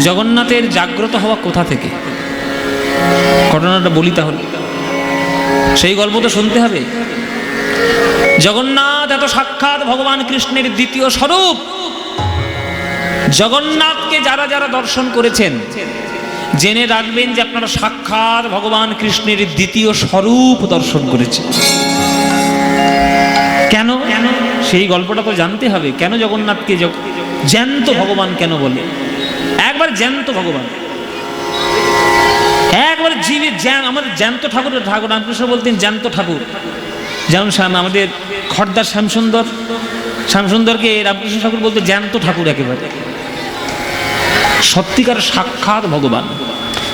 জগন্নাথের জাগ্রত হওয়া কোথা থেকে, ঘটনাটা বলি তাহলে। সেই গল্প তো শুনতে হবে। জগন্নাথ এত সাক্ষাৎ ভগবান কৃষ্ণের দ্বিতীয় স্বরূপ। জগন্নাথকে যারা যারা দর্শন করেছেন জেনে রাখবেন যে আপনারা সাক্ষাৎ ভগবান কৃষ্ণের দ্বিতীয় স্বরূপ দর্শন করেছেন। কেন? সেই গল্পটা তো জানতে হবে। কেন জগন্নাথকে জ্যান্ত ভগবান কেন বলে? একবার জ্যান্ত ভগবান, একবার জীবে আমাদের জ্যান্ত ঠাকুর রামকৃষ্ণ বলতেন জ্যান্ত ঠাকুর। যেমন আমাদের খড়দার শ্যামসুন্দরকে রামকৃষ্ণ ঠাকুর বলতে জ্যান্ত ঠাকুর, একেবারে সত্যিকার সাক্ষাৎ ভগবান।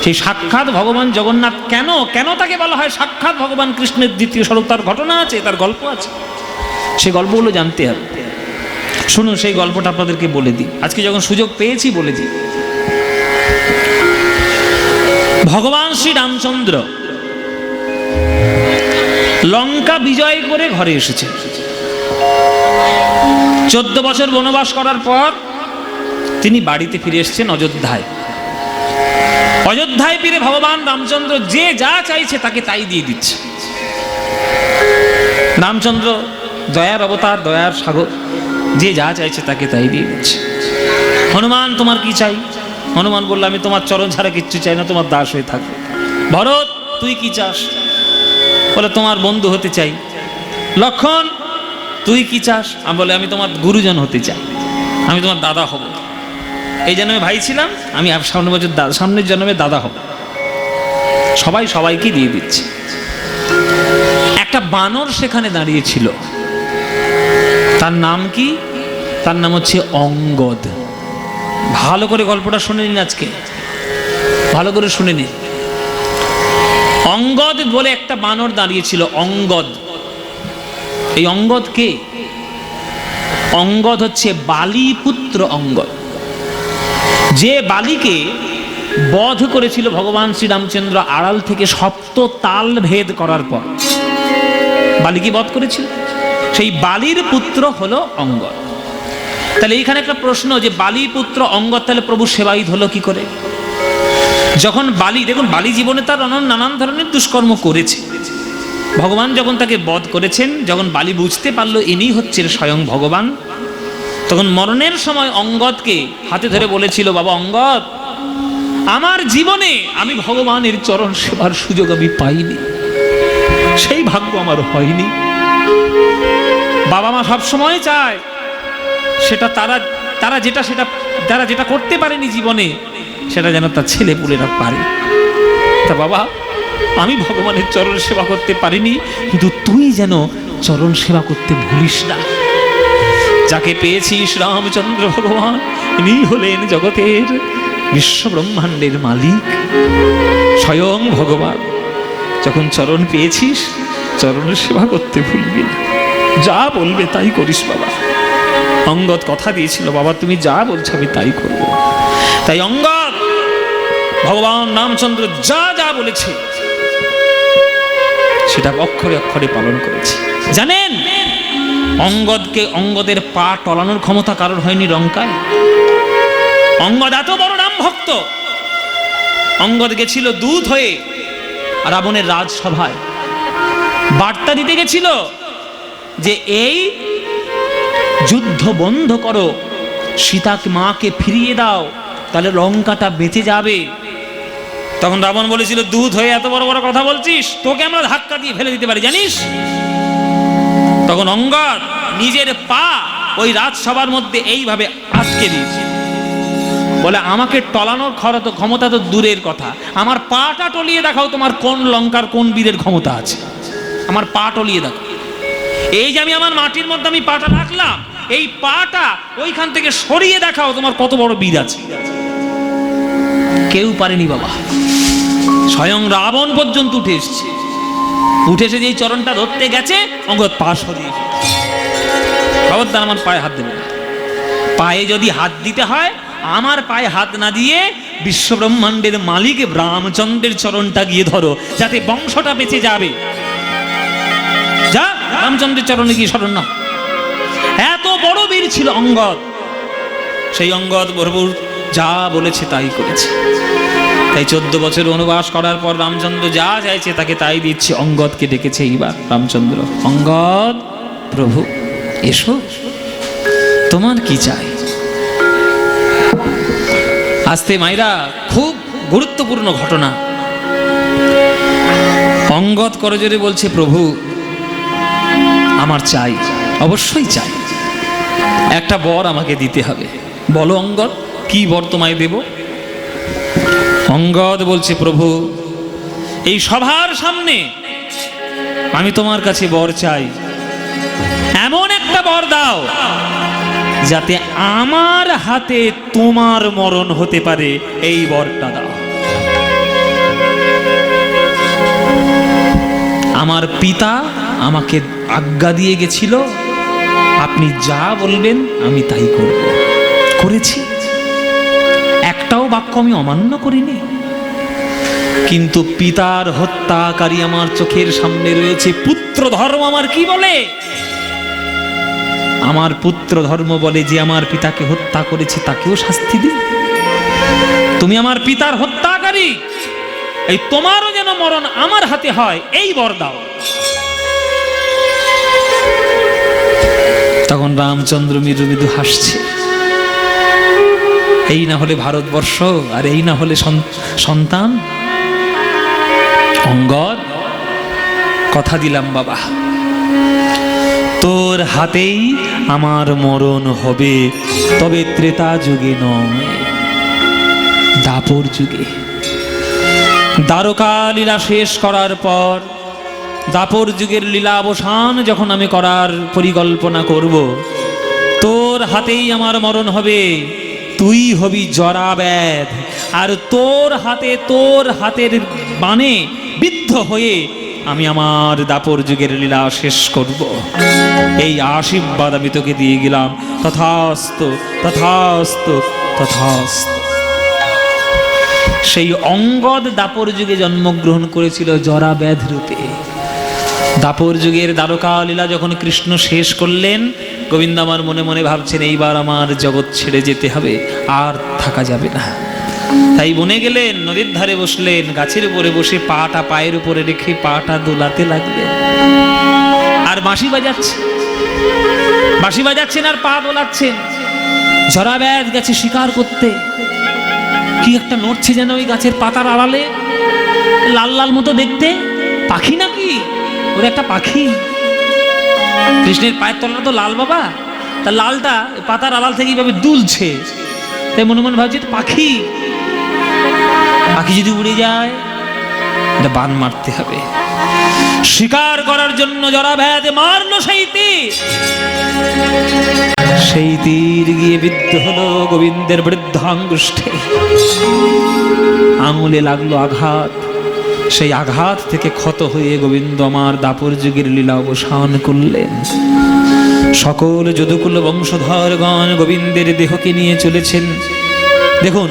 সেই সাক্ষাৎ ভগবান জগন্নাথ কেন তাকে বলা হয় সাক্ষাৎ ভগবান কৃষ্ণের দ্বিতীয় স্বরূপ? তার ঘটনা আছে, তার গল্প আছে, সেই গল্পগুলো জানতে হবে। শুনুন, সেই গল্পটা আপনাদেরকে বলে দিই, আজকে যখন সুযোগ পেয়েছি বলে দিই। ভগবান শ্রী রামচন্দ্র লঙ্কা বিজয় করে ঘরে এসেছে। 14 বছর বনবাস করার পর তিনি বাড়িতে ফিরে এসেছেন অযোধ্যায়। অযোধ্যায় ফিরে ভগবান রামচন্দ্র যে যা চাইছে তাকে তাই দিয়ে দিচ্ছে। রামচন্দ্র দয়ার অবতার, দয়ার সাগর, যে যা চাইছে তাকে তাই দিয়ে দিচ্ছে। হনুমান, তোমার কি চাই? হনুমান বলল, আমি তোমার চরণ ছাড়া কিচ্ছু চাই না, তোমার দাস হয়ে থাকবে। ভরত, তুই কি চাস? বলে, তোমার বন্ধু হতে চাই। লক্ষণ, তুই কি চাস? আমি বলে, আমি তোমার গুরুজন হতে চাই, আমি তোমার দাদা হব। এই জন্মে ভাই ছিলাম, আমি সামনের জন্মে দাদা হব। সবাই সবাইকে দিয়ে দিচ্ছে। একটা বানর সেখানে দাঁড়িয়েছিল, তার নাম কি? তার নাম হচ্ছে অঙ্গদ। ভালো করে গল্পটা শুনে নিন, আজকে ভালো করে শুনে নিন। অঙ্গদ বলে একটা বানর দাঁড়িয়েছিল, অঙ্গদ। এই অঙ্গদ কে? অঙ্গদ হচ্ছে বালি পুত্র অঙ্গদ, যে বালিকে বধ করেছিল ভগবান শ্রীরামচন্দ্র আড়াল থেকে সপ্ত তাল ভেদ করার পর। বালিকে বধ করেছিল, সেই বালির পুত্র হলো অঙ্গদ। তাহলে এইখানে একটা প্রশ্ন, যে বালি পুত্র অঙ্গদ তাহলে প্রভু সেবায়িত হলো কি করে? যখন বালি, দেখুন বালি জীবনে তার নানান ধরনের দুষ্কর্ম করেছে। ভগবান যখন তাকে বধ করেছেন, যখন বালি বুঝতে পারলো ইনি হচ্ছেন স্বয়ং ভগবান, তখন মরণের সময় অঙ্গদকে হাতে ধরে বলেছিল, বাবা অঙ্গদ, আমার জীবনে আমি ভগবানের চরণ সেবার সুযোগ আমি পাইনি, সেই ভাগ্য আমার হয়নি। বাবা মা সবসময় চায় সেটা তারা যেটা করতে পারেনি জীবনে, সেটা যেন তার ছেলে পুলেরা পারে। তা বাবা, আমি ভগবানের চরণ সেবা করতে পারিনি, কিন্তু তুই যেন চরণ সেবা করতে ভুলিস না। যাকে পেয়েছিস রামচন্দ্র ভগবান, ইনি হলেন জগতের বিশ্ব ব্রহ্মাণ্ডের মালিক, স্বয়ং ভগবান। যখন চরণ পেয়েছিস, চরণের সেবা করতে ভুলবি না, যা বলবে তাই করিস বাবা। অঙ্গদ কথা দিয়েছিল, বাবা তুমি যা বলছো আমি তাই করব। তাই অঙ্গদ ভগবান রামচন্দ্র যা যা বলেছে সেটা অক্ষরে অক্ষরে পালন করেছে। জানেন, অঙ্গদের পা টলানোর ক্ষমতা কারোর হয়নি লঙ্কায়। অঙ্গদ এত বড় রাম ভক্ত। অঙ্গদ গেছিল দূত হয়ে রাবণের রাজসভায়, বার্তা দিতে গেছিল যে এই যুদ্ধ বন্ধ করো, সীতাকে মাকে ফিরিয়ে দাও, তাহলে লঙ্কাটা বেঁচে যাবে। তখন রাবণ বলেছিল, দূত হয়ে এত বড় বড় কথা বলছিস, তোকে আমরা ধাক্কা দিয়ে ফেলে দিতে পারি জানিস। তখন অঙ্গদ নিজের পা ওই রাজসভার মধ্যে এইভাবে আটকে দিয়েছে, বলে আমাকে টলানোর ক্ষমতা তো দূরের কথা, আমার পাটা টলিয়ে দেখাও তোমার কোন লঙ্কার কোন বীরের ক্ষমতা আছে, আমার পা টলিয়ে দেখো। এই যে আমি আমার মাটির মধ্যে আমি পাটা রাখলাম, এই পাটা ওইখান থেকে সরিয়ে দেখাও তোমার কত বড় বীর আছে। কেউ পারেনি বাবা, স্বয়ং রাবণ পর্যন্ত উঠে এসছে। উঠে এসে যে চরণটা ধরতে গেছে, অঙ্গদ পা সরিয়ে খবরদার আমার পায়ে হাত দেবে। পায়ে যদি হাত দিতে হয়, আমার পায়ে হাত না দিয়ে বিশ্ব ব্রহ্মাণ্ডের মালিক রামচন্দ্রের চরণটা গিয়ে ধরো, যাতে বংশটা বেঁচে যাবে। যা রামচন্দ্রের চরণে গিয়ে শরণ নাও। এত বড় বীর ছিল অঙ্গদ। সেই অঙ্গদ প্রভুর যা বলেছে তাই করেছে। তাই 14 বছর বনবাস করার পর রামচন্দ্র যা চাইছে তাকে তাই দিচ্ছে। অঙ্গদকে ডেকেছে এইবার রামচন্দ্র, অঙ্গদ প্রভু এসো, তোমার কি চাই? আস্তে মাইরা, খুব গুরুত্বপূর্ণ ঘটনা। অঙ্গদ করজোরে বলছে, প্রভু আমার চাই, অবশ্যই চাই, একটা বর আমাকে দিতে হবে। বলো অঙ্গদ, কি বর তোমায় দেব? অঙ্গদ বলছে, প্রভু এই সভার সামনে আমি তোমার কাছে বর চাই, এমন একটা বর দাও যাতে আমার হাতে তোমার মরণ হতে পারে, এই বরটা দাও। আমার পিতা আমাকে আজ্ঞা দিয়ে গেছিল, আপনি যা বলবেন আমি তাই করব, করেছি, একটাও বাক্য আমি অমান্য করিনি। কিন্তু পিতার হত্যাকারী আমার চোখের সামনে রয়েছে। পুত্র ধর্ম আমার কি বলে? আমার পুত্র ধর্ম বলে যে আমার পিতাকে হত্যা করেছে তাকেও শাস্তি দিই। তুমি আমার পিতার হত্যাকারী, এই তোমারও যেন মরণ আমার হাতে হয়, এই বর দাও। তখন রামচন্দ্র মৃদু মৃদু হাসছে। এই না হলে ভারতবর্ষ, আর এই না হলে সন্তান। অঙ্গদ, কথা দিলাম বাবা, তোর হাতেই আমার মরণ হবে, তবে ত্রেতা যুগে নয়, দাপর যুগে। দ্বারকা লীলা শেষ করার পর, দাপর যুগের লীলা অবসান যখন আমি করার পরিকল্পনা করব, তোর হাতেই আমার মরণ হবে, তুই হবি জরাব্যাধ, আর তোর হাতের বাণে বিদ্ধ হয়ে আমি আমার দাপর যুগের লীলা শেষ করব। এই আশীর্বাদ আমি তোকে দিয়ে গেলাম। তথাস্তু তথাস্তু তথাস্তু। সেই অঙ্গদ দাপর যুগে জন্মগ্রহণ করেছিল জরাব্যাধ রূপে। দাপর যুগের দ্বারকা লীলা যখন কৃষ্ণ শেষ করলেন, গোবিন্দ আমার মনে মনে ভাবছেন এইবার আমার জগৎ ছেড়ে যেতে হবে, আর থাকা যাবে না। তাই বনে গেলেন, নদীর ধারে বসলেন, গাছের উপরে বসে পাটা পায়ের উপরে রেখে পাটা দোলাতে লাগলেন, আর বাঁশি বাজাচ্ছেন আর পা দোলাচ্ছেন। জরাব্যাধ গেছে শিকার করতে, কি একটা নড়ছে যেন ওই গাছের পাতার আড়ালে, লাল লাল মতো দেখতে, পাখি নাকি? ওর একটা পাখি। কৃষ্ণের পায়ের তলা তো লাল বাবা, তা লালটা পাতার আড়াল থেকে এইভাবে দুলছে। তাই মনে মনে ভাবছি পাখি, পাখি যদি উড়ে যায় এটা বান মারতে হবে। শিকার করার জন্য জরাব্যাধ মারলো সেই তীর। সেই তীর গিয়ে বিদ্ধ হলো গোবিন্দের বৃদ্ধাঙ্গুষ্ঠে, আঙুলে লাগলো আঘাত। সেই আঘাত থেকে ক্ষত হয়ে গোবিন্দ আমার দাপর যুগের লীলা অবসান করলেন। সকল যদুকুল বংশধরগণ গোবিন্দের দেহকে নিয়ে চলেছেন। দেখুন,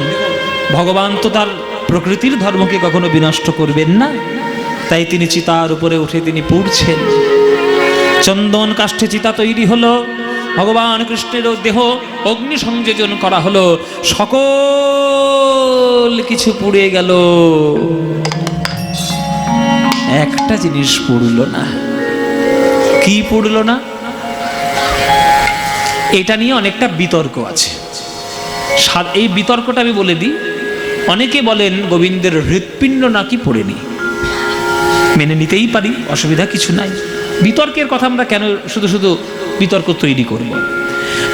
ভগবান তো তার প্রকৃতির ধর্মকে কখনো বিনষ্ট করবেন না, তাই তিনি চিতার উপরে উঠে তিনি পুড়ছেন। চন্দন কাষ্ঠে চিতা তৈরি হলো, ভগবান কৃষ্ণের দেহ অগ্নি সংযোজন করা হলো, সকল কিছু পুড়ে গেল, একটা জিনিস পুড়ল না। কি পুড়ল না? এটা নিয়ে অনেকটা বিতর্ক আছে। এই বিতর্কটা আমি বলে দিই। অনেকে বলেন গোবিন্দের হৃৎপিণ্ড নাকি পড়েনি, মেনে নিতেই পারি, অসুবিধা কিছু নাই। বিতর্কের কথা আমরা কেন শুধু শুধু বিতর্ক তৈরি করব?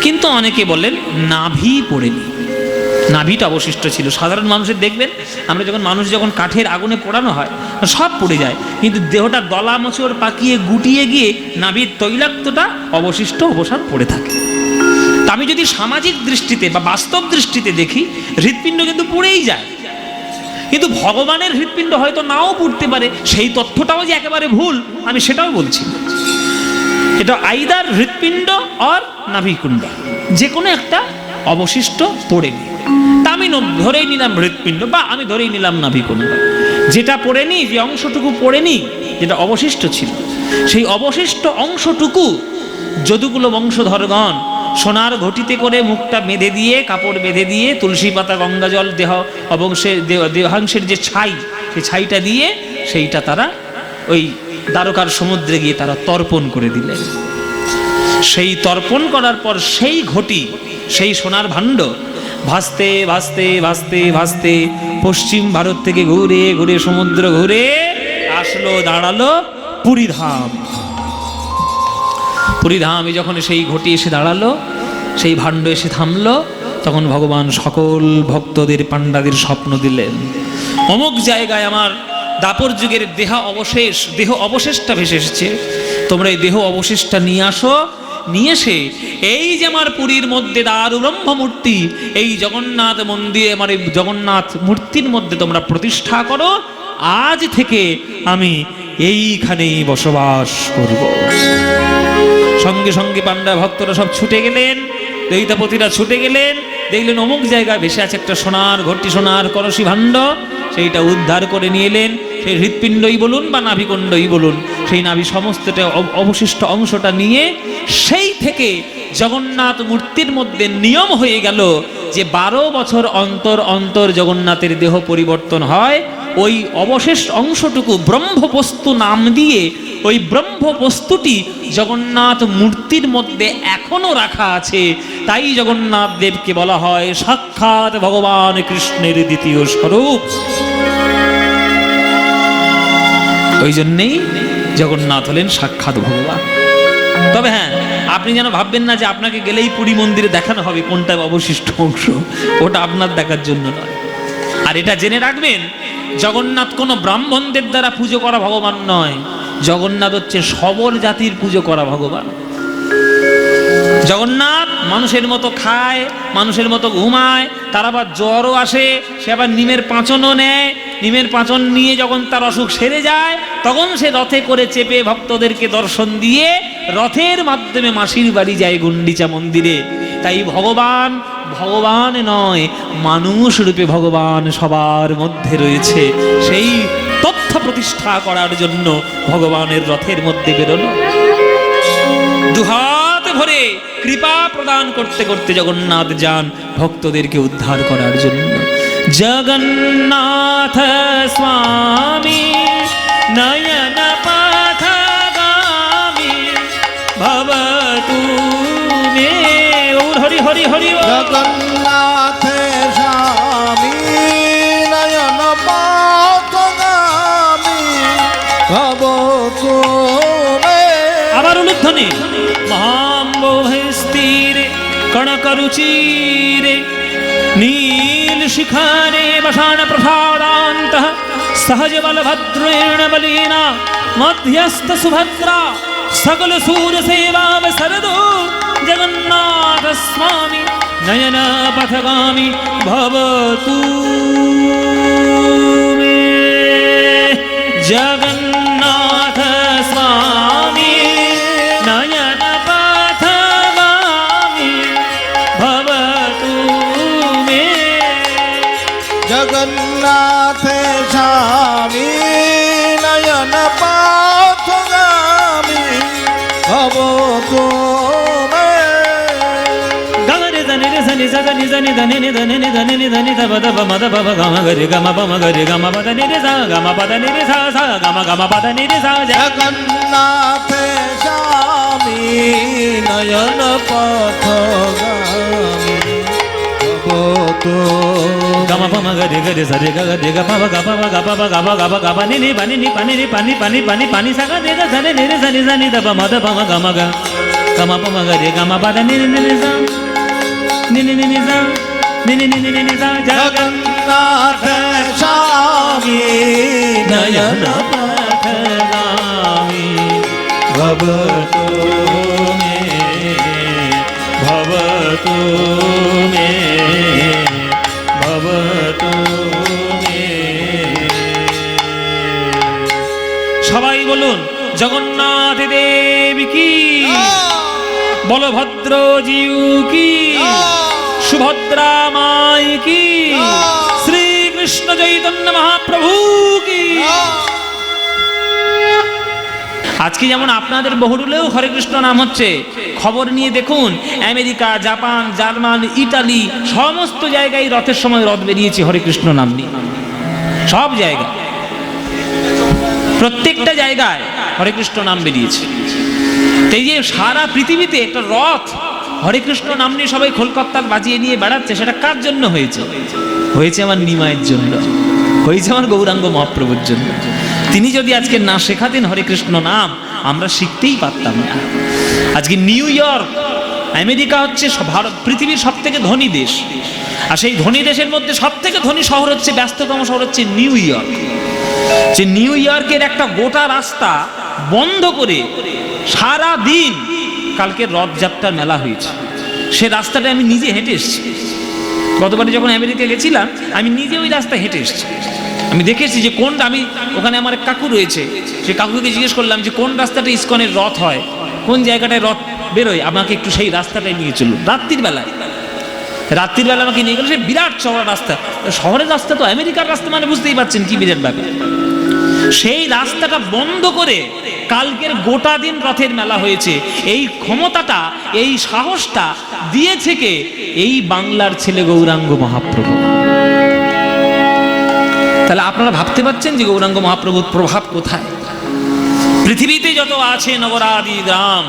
কিন্তু অনেকে বলেন নাভি পড়েনি, নাভিটা অবশিষ্ট ছিল। সাধারণ মানুষের দেখবেন, আমরা মানুষ যখন কাঠের আগুনে পোড়ানো হয় সব পড়ে যায়, কিন্তু দেহটা দলা মোচড় পাকিয়ে গুটিয়ে গিয়ে নাভির তৈলাক্তটা অবসান পড়ে থাকে। তা আমি যদি সামাজিক দৃষ্টিতে বা বাস্তব দৃষ্টিতে দেখি, হৃৎপিণ্ড কিন্তু পুড়েই যায়। কিন্তু ভগবানের হৃৎপিণ্ড হয়তো নাও পুড়তে পারে, সেই তথ্যটাও যে একেবারে ভুল আমি সেটাও বলছি। এটা আইদার হৃৎপিণ্ড আর নাভিকুণ্ড, যে কোনো একটা অবশিষ্ট পড়েনি। তা আমি ধরেই নিলাম হৃৎপিণ্ড, বা আমি ধরেই নিলাম নাভিকুণ্ড। যেটা পড়েনি, যে অংশটুকু পড়েনি, যেটা অবশিষ্ট ছিল, সেই অবশিষ্ট অংশটুকু যদুকুল বংশধরগণ সোনার ঘটিতে করে মুখটা বেঁধে দিয়ে, কাপড় বেঁধে দিয়ে, তুলসী পাতা গঙ্গা জল দেহাংশের যে ছাই, সেই ছাইটা দিয়ে সেইটা তারা ওই দ্বারকার সমুদ্রে গিয়ে তারা তর্পণ করে দিলেন। সেই তর্পণ করার পর সেই ঘটি, সেই সোনার ভাণ্ড ভাসতে ভাসতে ভাসতে ভাসতে পশ্চিম ভারত থেকে ঘুরে ঘুরে সমুদ্র ঘুরে আসলো, দাঁড়ালো পুরীধাম। পুরীধামে যখন সেই ঘটি এসে দাঁড়ালো, সেই ভাণ্ড এসে থামলো, তখন ভগবান সকল ভক্তদের, পাণ্ডাদের স্বপ্ন দিলেন, অমুক জায়গায় আমার দাপর যুগের দেহ অবশেষটা ভেসে এসেছে, তোমরা এই দেহ অবশেষটা নিয়ে আসো। নিয়ে এসে এই যে আমার পুরীর মধ্যে দারু ব্রহ্ম মূর্তি, এই জগন্নাথ মন্দিরে আমার এই জগন্নাথ মূর্তির মধ্যে তোমরা প্রতিষ্ঠা করো। আজ থেকে আমি এইখানেই বসবাস করব। সঙ্গে সঙ্গে পাণ্ডা ভক্তরা সব ছুটে গেলেন, দৈতাপতিরা ছুটে গেলেন, দেখলেন অমুক জায়গায় ভেসে আছে একটা সোনার ঘটি, সোনার কলসি ভাণ্ড, সেইটা উদ্ধার করে নিয়ে এলেন। সেই হৃৎপিণ্ডই বলুন বা নাভিকুণ্ডই বলুন, সেই নাভি সমস্তটা অবশিষ্ট অংশটা নিয়ে সেই থেকে জগন্নাথ মূর্তির মধ্যে নিয়ম হয়ে গেল যে 12 বছর অন্তর অন্তর জগন্নাথের দেহ পরিবর্তন হয়। ওই অবশেষ অংশটুকু ব্রহ্মবস্তু নাম দিয়ে ওই ব্রহ্মবস্তুটি জগন্নাথ মূর্তির মধ্যে এখনো রাখা আছে। তাই জগন্নাথ দেবকে বলা হয় সাক্ষাৎ ভগবান কৃষ্ণের দ্বিতীয় স্বরূপ। ওই জন্যেই জগন্নাথ হলেন সাক্ষাৎ ভগবান। তবে হ্যাঁ, আপনি যেন ভাববেন না যে আপনাকে গেলেই পুরী মন্দিরে দেখানো হবে কোনটা অবশিষ্ট অংশ, ওটা আপনার দেখার জন্য নয়। আর এটা জেনে রাখবেন, জগন্নাথ কোনো ব্রাহ্মণদের দ্বারা পুজো করা ভগবান নয়, জগন্নাথ হচ্ছে সবল জাতির পুজো করা ভগবান। জগন্নাথ মানুষের মতো খায়, মানুষের মতো ঘুমায়, তার আবার জ্বরও আসে, সে আবার নিমের পাঁচনও নেয়। নিমের পাঁচন নিয়ে যখন তার অসুখ সেরে যায়, তখন সে রথে করে চেপে ভক্তদেরকে দর্শন দিয়ে রথের মাধ্যমে মাসির বাড়ি যায় গুন্ডিচা মন্দিরে। তাই ভগবান ভগবান নয়, মানুষ রূপে ভগবান সবার মধ্যে রয়েছে। সেই তথ্য প্রতিষ্ঠা করার জন্য ভগবানের রথের মধ্যে বেরোলো। দুহাত ভরে কৃপা প্রদান করতে করতে জগন্নাথ যান ভক্তদেরকে উদ্ধার করার জন্য। জগন্নাথ স্বামী নয়ন পথগামী ভবতু মে। হরি হরি হরি। জগন্নাথ স্বামী নয়ন পথগামী ভবতু মে। আবার উলুধ্বনি। মহাম্বস্থিরে কণকরুচিরে নীল শিখরে বসান প্রসাদান্তঃ সহজ বলভদ্রেণ বলীনা মধ্যস্থ সুভদ্রা সকল সূর্য সেবা সরদো জগন্নাথ স্বামী নয়ন পথগামী ভবতু মে। জগন্নাথ স্বামী নয়ন পথগামী ভবতু মে। জগন্নাথ স্বামী নয়ন পথগামী ভবতু মে। গগরে ধনি রে ধনি সনি ধনি ধনি নি ধনি নি ধনি নি ধনি ধব ধব মদ ভব গম গরি গম পম গরি গম পদ নি রে সা গম পদ নি রে সা সা গম গম পদ নি রে সা। জগন্নাথ স্বামী নয়ন পথগামী ভবতু গম পম গরি গরি সরি গ রে গ পব গ পব গ পব গ প গ প গ প নি নি পানি নি পানি নি পানি পানি পানি পানি সা গ রে গ ধনি নি রে সনি সনি ধব মদ পম গম গ গম পম গরি গম পদ নি নি নি সা নি নি নি সা নি নি নি নি সা। জগন্নাথ স্বামী নয়ন পথগামী ভবতু মে ভবতু মে ভবতু মে। সবাই বলুন জগন্নাথ দেব কি, বলভদ্র জিউ কি, সুভদ্রা মাই কি, শ্রীকৃষ্ণ চৈতন্য মহাপ্রভু কি। আজকে যেমন আপনাদের বহুরুলেও হরে কৃষ্ণ নাম হচ্ছে, খবর নিয়ে দেখুন আমেরিকা, জাপান, জার্মান, ইটালি সমস্ত জায়গায় রথের সময় রথ বেরিয়েছে হরে কৃষ্ণ নাম নিয়ে। সব জায়গায়, প্রত্যেকটা জায়গায় হরে কৃষ্ণ নাম বেরিয়েছে। এই যে সারা পৃথিবীতে একটা রথ হরে কৃষ্ণ নাম নিয়ে সবাই খোলকত্তাল বাজিয়ে নিয়ে বেড়াচ্ছে, সেটা কার জন্য হয়েছে? হয়েছে আমার নিমাইয়ের জন্য, হয়েছে আমার গৌরাঙ্গ মহাপ্রভুর জন্য। তিনি যদি আজকে না শেখাতেন হরে কৃষ্ণ নাম, আমরা শিখতেই পারতাম না। আজকে নিউ ইয়র্ক, আমেরিকা হচ্ছে ভারত পৃথিবীর সব থেকে ধনী দেশ, আর সেই ধনী দেশের মধ্যে সব থেকে ধনী শহর হচ্ছে, ব্যস্ততম শহর হচ্ছে নিউ ইয়র্ক। যে নিউ ইয়র্কের একটা গোটা রাস্তা বন্ধ করে সারা দিন কালকে রথযাত্রার মেলা হয়েছে। সে রাস্তাটা আমি নিজে হেঁটে এসেছি। গতবারে যখন আমেরিকা গেছিলাম আমি নিজে ওই রাস্তা হেঁটে এসেছি। আমি দেখেছি যে কোন, আমি ওখানে আমার এক কাকু রয়েছে, সে কাকুকে জিজ্ঞেস করলাম যে কোন রাস্তাটা ইস্কনের রথ হয়, কোন জায়গাটায় রথ বেরোয়, আমাকে একটু সেই রাস্তাটায় নিয়ে চলুন। রাত্রির বেলায় আমাকে নিয়ে গেল, সে বিরাট চওড়া রাস্তা। শহরের রাস্তা তো আমেরিকার রাস্তা, মানে বুঝতেই পারছেন কি বিরাট ব্যাপার। সেই রাস্তাটা বন্ধ করে কালকের গোটা দিন রথের মেলা হয়েছে। এই ক্ষমতাটা, এই সাহসটা দিয়েছে কে? এই বাংলার ছেলে গৌরাঙ্গ মহাপ্রভু। তাহলে আপনারা ভাবতে পারছেন যে গৌরাঙ্গ মহাপ্রভুর প্রভাব কোথায়। পৃথিবীতে যত আছে নগরাদি গ্রাম,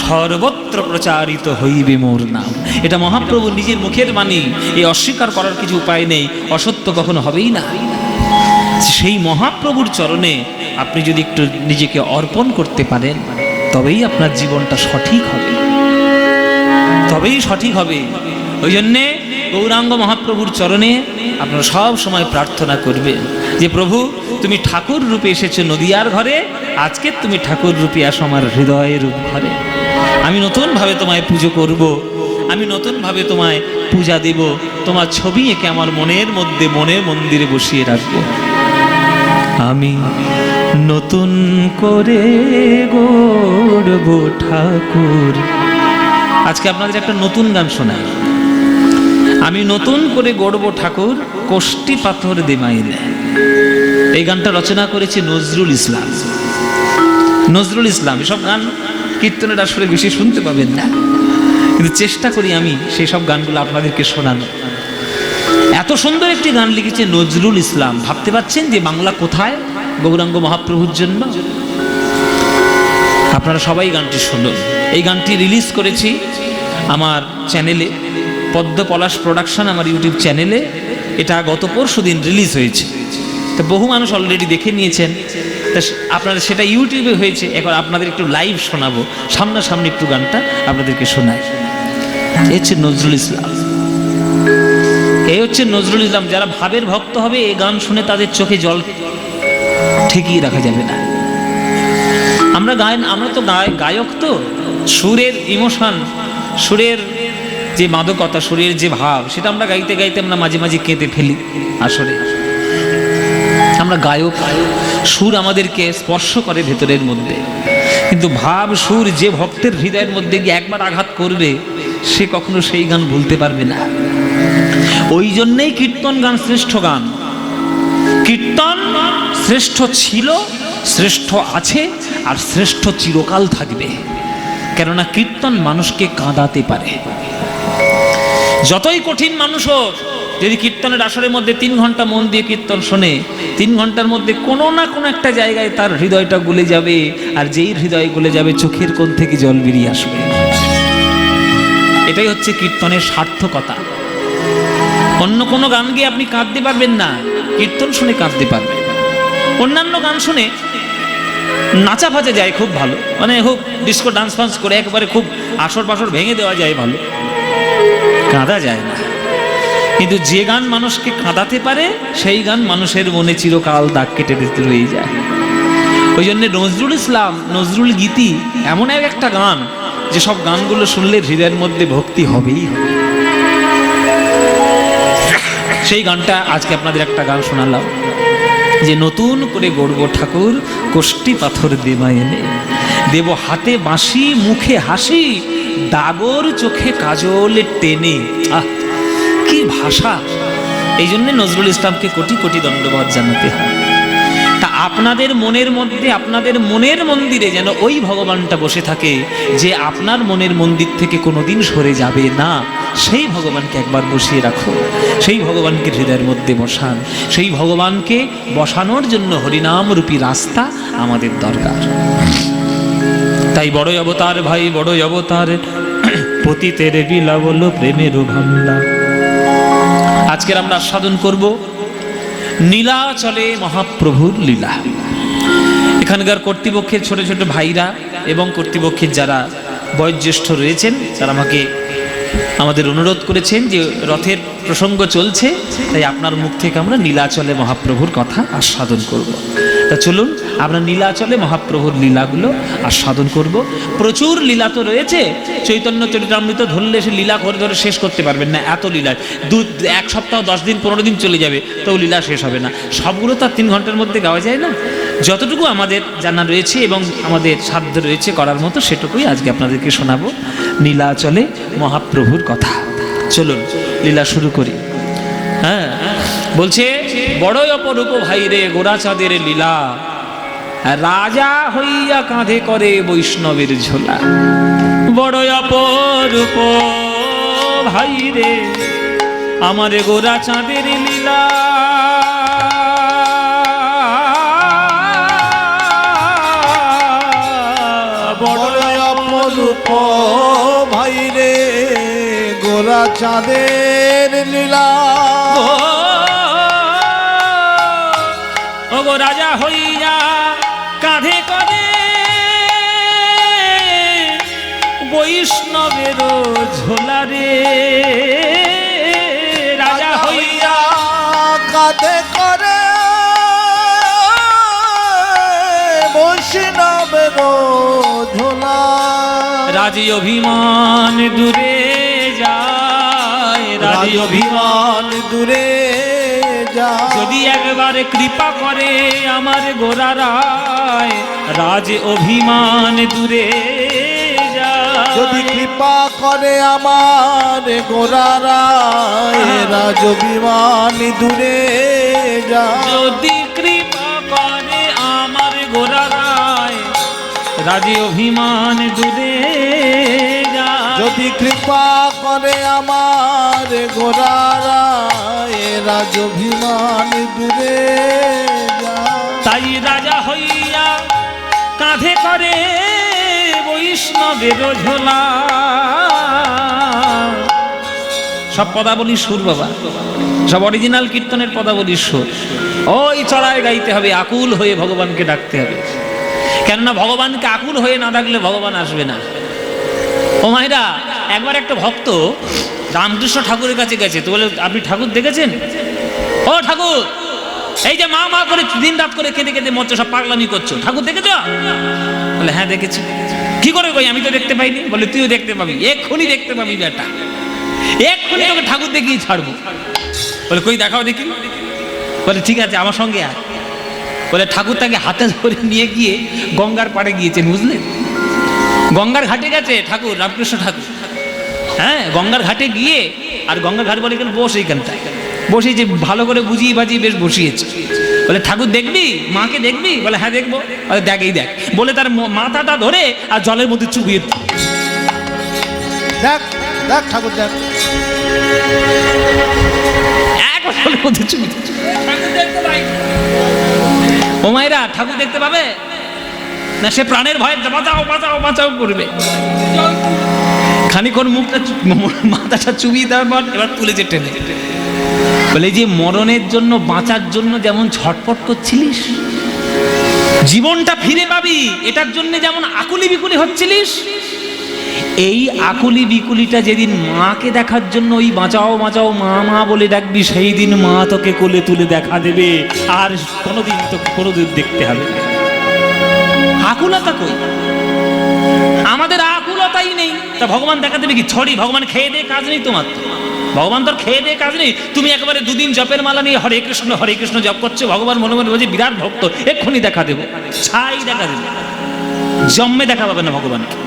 সর্বত্র প্রচারিত হইবে মোর নাম। এটা মহাপ্রভু নিজের মুখের বাণী, এই অস্বীকার করার কিছু উপায় নেই, অসত্য কখনো হবেই না। সেই মহাপ্রভুর চরণে আপনি যদি একটু নিজেকে অর্পণ করতে পারেন, তবেই আপনার জীবনটা সঠিক হবে, তবেই সঠিক হবে। ওই জন্যে গৌরাঙ্গ মহাপ্রভুর চরণে আপনারা সব সময় প্রার্থনা করবেন যে প্রভু তুমি ঠাকুর রূপে এসেছো নদিয়ার ঘরে, আজকে তুমি ঠাকুর রূপে আসো আমার হৃদয়ের ঘরে। আমি নতুনভাবে তোমায় পুজো করব, আমি নতুনভাবে তোমায় পূজা দেব, তোমার ছবি এঁকে আমার মনের মধ্যে, মনের মন্দিরে বসিয়ে রাখবো। আমি নতুন করে গড়ব ঠাকুর। আজকে আপনাদের একটা নতুন গান শোনাই। আমি নতুন করে গড়ব ঠাকুর, কোষ্টি পাথর দেমাইলে। এই গানটা রচনা করেছে নজরুল ইসলাম। নজরুল ইসলাম এসব গান কীর্তনের আসলে বেশি শুনতে পাবেন না, কিন্তু চেষ্টা করি আমি সেই সব গানগুলো আপনাদেরকে শোনানো। এত সুন্দর একটি গান লিখেছে নজরুল ইসলাম। ভাবতে পারছেন যে বাংলা কোথায় গৌরাঙ্গ মহাপ্রভুর জন্য? আপনারা সবাই গানটি শুনুন। এই গানটি রিলিজ করেছি আমার চ্যানেলে, পদ্ম পলাশ প্রোডাকশন, আমার ইউটিউব চ্যানেলে। এটা গত পরশু দিন রিলিজ হয়েছে, তো বহু মানুষ অলরেডি দেখে নিয়েছেন। তা আপনারা, সেটা ইউটিউবে হয়েছে, এখন আপনাদের একটু লাইভ শোনাবো, সামনাসামনি একটু গানটা আপনাদেরকে শোনাই। এই হচ্ছে নজরুল ইসলাম, এই হচ্ছে নজরুল ইসলাম। যারা ভাবের ভক্ত হবে, এই গান শুনে তাদের চোখে জল ঠেকিয়ে রাখা যাবে না। আমরা তো গায়ক, তো সুরের ইমোশন, সুরের যে মাদকতা, সুরের যে ভাব, সেটা আমরা গাইতে গাইতে আমরা মাঝে মাঝে কেঁদে ফেলি। আসলে আমরা গায়ক, সুর আমাদেরকে স্পর্শ করে ভেতরের মধ্যে, কিন্তু ভাব সুর যে ভক্তের হৃদয়ের মধ্যে গিয়ে একবার আঘাত করবে, সে কখনো সেই গান ভুলতে পারবে না। ওই জন্যেই কীর্তন গান শ্রেষ্ঠ গান। কীর্তন শ্রেষ্ঠ ছিল, শ্রেষ্ঠ আছে, আর শ্রেষ্ঠ চিরকাল থাকবে। কেননা কীর্তন মানুষকে কাঁদাতে পারে। যতই কঠিন মানুষ হোক, যদি কীর্তনের আসরের মধ্যে 3 ঘন্টা মন দিয়ে কীর্তন শোনে, 3 ঘন্টার মধ্যে কোনো না কোনো একটা জায়গায় তার হৃদয়টা গলে যাবে, আর যেই হৃদয় গলে যাবে, চোখের কোণ থেকে জল বেরিয়ে আসবে। এটাই হচ্ছে কীর্তনের সার্থকতা। অন্য কোনো গান গিয়ে আপনি কাঁদতে পারবেন না, কীর্তন শুনে কাঁদতে পারবেন। অন্যান্য গান শুনে নাচা ফাচা যায় খুব ভালো, মানে খুব ডিস্কো ডান্স ফান্স করে একেবারে খুব আসর পাশর ভেঙে দেওয়া যায় ভালো, কাঁদা যায় না। কিন্তু যে গান মানুষকে কাঁদাতে পারে, সেই গান মানুষের মনে চিরকাল দাগ কেটে দিতে রয়ে যায়। ওই জন্য নজরুল ইসলাম, নজরুল গীতি এমন একটা গান, যে সব গানগুলো শুনলে হৃদয়ের মধ্যে ভক্তি হবেই হবে। সেই গানটা আজকে আপনাদের একটা গান শোনালাম, যে নতুন করে গড়ব ঠাকুর, কোষ্টি পাথর দেবা এনে, দেব হাতে বাঁশি, মুখে হাসি, দাগর চোখে কাজল টেনে। কি ভাষা! এই জন্য নজরুল ইসলামকে কোটি কোটি দণ্ডবাদ জানাতে হয়। তা আপনাদের মনের মধ্যে, আপনাদের মনের মন্দিরে যেন ওই ভগবানটা বসে থাকে যে আপনার মনের মন্দির থেকে কোনোদিন সরে যাবে না। সেই ভগবানকে একবার বসিয়ে রাখো, সেই ভগবানকে হৃদয়ের মধ্যে বসান। সেই ভগবানকে বসানোর জন্য হরিনাম রূপী রাস্তা আমাদের দরকার। তাই বড়ই অবতার ভাই, বড়ই অবতার, পতিতের বিলাবল প্রেমের ভান্ডার। আজকের আমরা আস্বাদন করব নীলাচলে মহাপ্রভুর লীলা। এখানকার কর্তৃপক্ষের ছোট ছোট ভাইরা এবং কর্তৃপক্ষের যারা বয়োজ্যেষ্ঠ রয়েছেন তারা আমাদের অনুরোধ করেছেন যে রথের প্রসঙ্গ চলছে, তাই আপনার মুখ থেকে আমরা নীলাচলে মহাপ্রভুর কথা আস্বাদন করব। তা চলুন আমরা নীলাচলে মহাপ্রভুর লীলাগুলো আস্বাদন করব। প্রচুর লীলা তো রয়েছে, চৈতন্য চরিতামৃত ধরলে সে লীলা করে ধরে শেষ করতে পারবেন না, এত লীলা। এক সপ্তাহ 10 দিন 15 দিন চলে যাবে, তো লীলা শেষ হবে না। সবগুলো তো আর 3 ঘন্টার মধ্যে গাওয়া যায় না। যতটুকু আমাদের জানা রয়েছে এবং আমাদের সাধ্য রয়েছে করার মতো, সেটুকুই আজকে আপনাদেরকে শোনাবো নীলাচলে মহাপ্রভুর কথা। চলুন লীলা শুরু করি। হ্যাঁ, বলছে বড়ই অপরূপ ভাই রে গোরাচাঁদের লীলা, রাজা হইয়া কাঁধে করে বৈষ্ণবের ঝোলা। বড়ই অপরূপ ভাই রে আমার গোরাচাঁদের লীলা, বড়ই অপরূপ ভাই রে গোরাচাঁদের লীলা। ও গো রাজা হইয়া কাঁধে করে বৈষ্ণবের ঝোলা রে, রাজা হইয়া কাঁধে করে বৈষ্ণবের ঝোলা। রাজি অভিমান দূরে যায়, রাজি অভিমান দূরে যায়। যদি একবার কৃপা করে আমার গোরা রায়, রাজ অভিমান দূরে যায়। যদি কৃপা করে আমার গোরা রায়, রাজ অভিমান দূরে যায়। যদি কৃপা করে আমার গোরা রায়, রাজ অভিমান দূরে যায়। যদি কৃপা করে আমার গোরা রায়, রাজ অভিমান দূরে যায়। তাই রাজা হইয়া কাঁধে করে বৈষ্ণবের ঝোলা। সব পদাবলীর সুর বাবা, সব অরিজিনাল কীর্তনের পদাবলীর সুর। ওই চড়ায় গাইতে হবে, আকুল হয়ে ভগবানকে ডাকতে হবে। কেননা ভগবানকে আকুল হয়ে না ডাকলে ভগবান আসবে না। ও মায়েরা, একবার একটা ভক্ত রামকৃষ্ণ ঠাকুরের কাছে গেছে, তো বলে আপনি ঠাকুর দেখেছেন? ও ঠাকুর, এই যে মা মা করে দিন রাত করে কেঁদে কেঁদে মরছো, সব পাগলামি করছো, ঠাকুর দেখেছ? বলে হ্যাঁ দেখেছি। কি করে কই, আমি তো দেখতে পাইনি। বলে তুইও দেখতে পাবি, এক্ষুনি দেখতে পাবি বেটা, এক্ষুনি তোকে ঠাকুর দেখিয়ে ছাড়বো। বলে কই দেখাও দেখি। বলে ঠিক আছে আমার সঙ্গে আয়। বলে ঠাকুর তাকে হাতে ধরে নিয়ে গিয়ে গঙ্গার পাড়ে গিয়েছেন, বুঝলেন? গঙ্গার ঘাটে গেছে ঠাকুর, রামকৃষ্ণ ঠাকুর। হ্যাঁ, গঙ্গার ঘাটে গিয়ে, আর গঙ্গার ঘাট বলে এখানে বস, এইখানটায় বসে যে ভালো করে বুঝিয়ে বাজিয়ে বেশ বসিয়েছে। বলে ঠাকুর দেখবি, মাকে দেখবি? বলে হ্যাঁ দেখবো। বলে দেখ, এই দেখ। বলে তার মাথাটা ধরে আর জলের মধ্যে চুবিয়ে দেখ দেখ ঠাকুর দেখ, এক জলের মধ্যে চুবিয়ে। ও মায়েরা, ঠাকুর দেখতে পাবে না? সে প্রাণের ভয়ে বাঁচাও বাঁচাও বাঁচাও করবে। খানিক্ষণ মুখটা মাথাটা চুবিয়ে দেওয়ার পর এবার তুলেছে টেনে। বলে যে মরণের জন্য, বাঁচার জন্য যেমন ছটফট করছিলিস, জীবনটা ফিরে পাবি এটার জন্য যেমন আকুলি বিকুলি হচ্ছিলিস, এই আকুলি বিকুলিটা যেদিন মাকে দেখার জন্য ওই বাঁচাও বাঁচাও মা মা বলে ডাকবি, সেই দিন মা তোকে কোলে তুলে দেখা দেবে, আর কোনোদিন তোকে কোনোদিন দেখতে হবে। আকুলতা কই? আমাদের আকুলতাই নেই, তা ভগবান দেখা দেবে কি? ছড়ি ভগবান খেয়ে দিয়ে কাজ নেই তোমার, তো ভগবান তোর খেয়ে দিয়ে কাজ নেই। তুমি একেবারে 2 দিন জপের মালা নিয়ে হরে কৃষ্ণ জপ করছো, ভগবান মনে মনে বলছে বিরাট ভক্ত, এক্ষুনি দেখা দেবো, ছাই দেখা দেবে, জন্মে দেখা পাবে না ভগবানকে।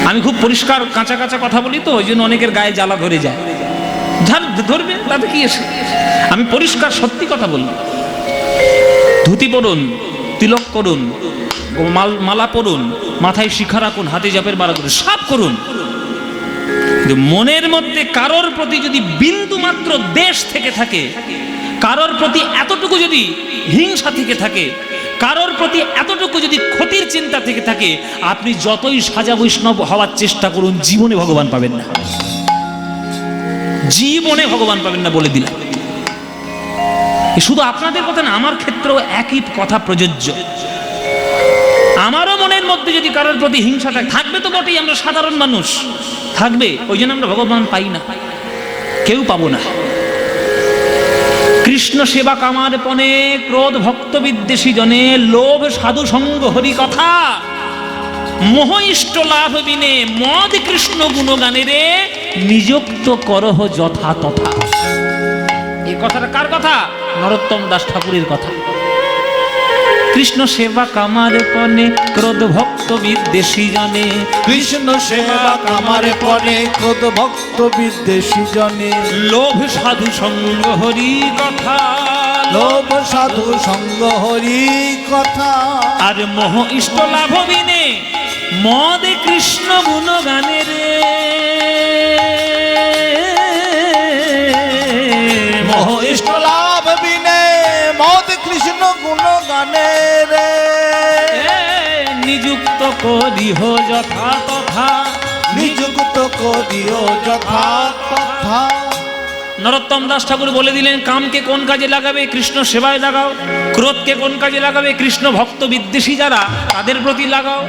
আমি খুব পরিষ্কার কাঁচা কাঁচা কথা বলি, তো ওই জন্য অনেকের গায়ে জ্বালা ধরে যায়। ধরবে তাতে কি এসে, আমি পরিষ্কার সত্যি কথা বলবো। ধুতি পরুন, তিলক করুন, মালা পরুন, মাথায় শিখা রাখুন, হাতে জপের মালা করুন, সব করুন। কিন্তু মনের মধ্যে কারোর প্রতি যদি বিন্দু মাত্র দেশ থেকে থাকে, কারোর প্রতি এতটুকু যদি হিংসা থেকে থাকে, কারোর প্রতি এতটুকু যদি ক্ষতির চিন্তা থেকে থাকে, আপনি যতই সাজা বৈষ্ণব হওয়ার চেষ্টা করুন, জীবনে ভগবান পাবেন না, জীবনে ভগবান পাবেন না, বলে দিলাম। শুধু আপনাদের কথা না, আমার ক্ষেত্রেও একই কথা প্রযোজ্য। আমারও মনের মধ্যে যদি কারোর প্রতি হিংসা থাকবে তো বটেই, আমরা সাধারণ মানুষ, থাকবে, ওই জন্য আমরা ভগবান পাই না, কেউ পাবো না। কৃষ্ণ সেবা কামার পনে, ক্রোধ ভক্ত বিদ্বেষী জনে, লোভ সাধু সঙ্গ হরি কথা, মোহ ইষ্ট লাভ বিনে, মদ কৃষ্ণ গুণগানে রে, নিযুক্ত করহ যথা তথা। এই কথাটা কার কথা? নরোত্তম দাস ঠাকুরের কথা। কৃষ্ণ সেবা কামার পনে, ক্রোধ ভক্ত বিদ্বেষী জনে, কৃষ্ণ সেবা কামার পরে, ক্রোধ ভক্ত বিদ্বেষী জনে, লোভ সাধু সঙ্গ হরি কথা, লোভ সাধু সঙ্গ হরি কথা, আর মোহ ইষ্ট লাভ বিনে, মদ কৃষ্ণ গুণগানে রে, মোহ ইষ্ট লাভ বিনে, মদ কৃষ্ণ গুণগানে রে, নিযুক্ত করিহ যথা তথা, নিযুক্ত করিও যথা তথা। নরোত্তম দাস ঠাকুর বলে দিলেন, কামকে কোন কাজে লাগাবে? কৃষ্ণ সেবায় লাগাও। ক্রোধকে কোন কাজে লাগাবে? কৃষ্ণ ভক্ত বিদ্বেষী যারা, তাদের প্রতি লাগাও।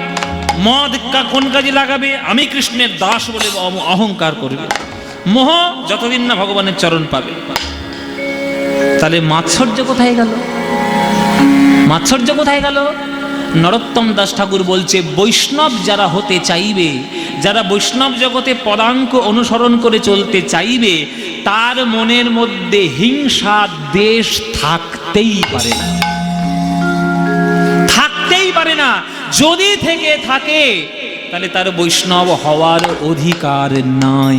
মদ কোন কাজে লাগাবে? আমি কৃষ্ণের দাস বলে অহংকার করবে। মোহ যতদিন না ভগবানের চরণ পাবে। তাহলে মাৎসর্য কোথায় গেল? মাৎসর্য কোথায় গেল? নরোত্তম দাস ঠাকুর বলছে, বৈষ্ণব যারা হতে চাইবে, যারা বৈষ্ণব জগতে পদাঙ্ক অনুসরণ করে চলতে চাইবে, তার মনের মধ্যে হিংসা দেশ থাকতেই পারে না, থাকতেই পারে না। যদি থেকে থাকে তাহলে তার বৈষ্ণব হওয়ার অধিকার নাই।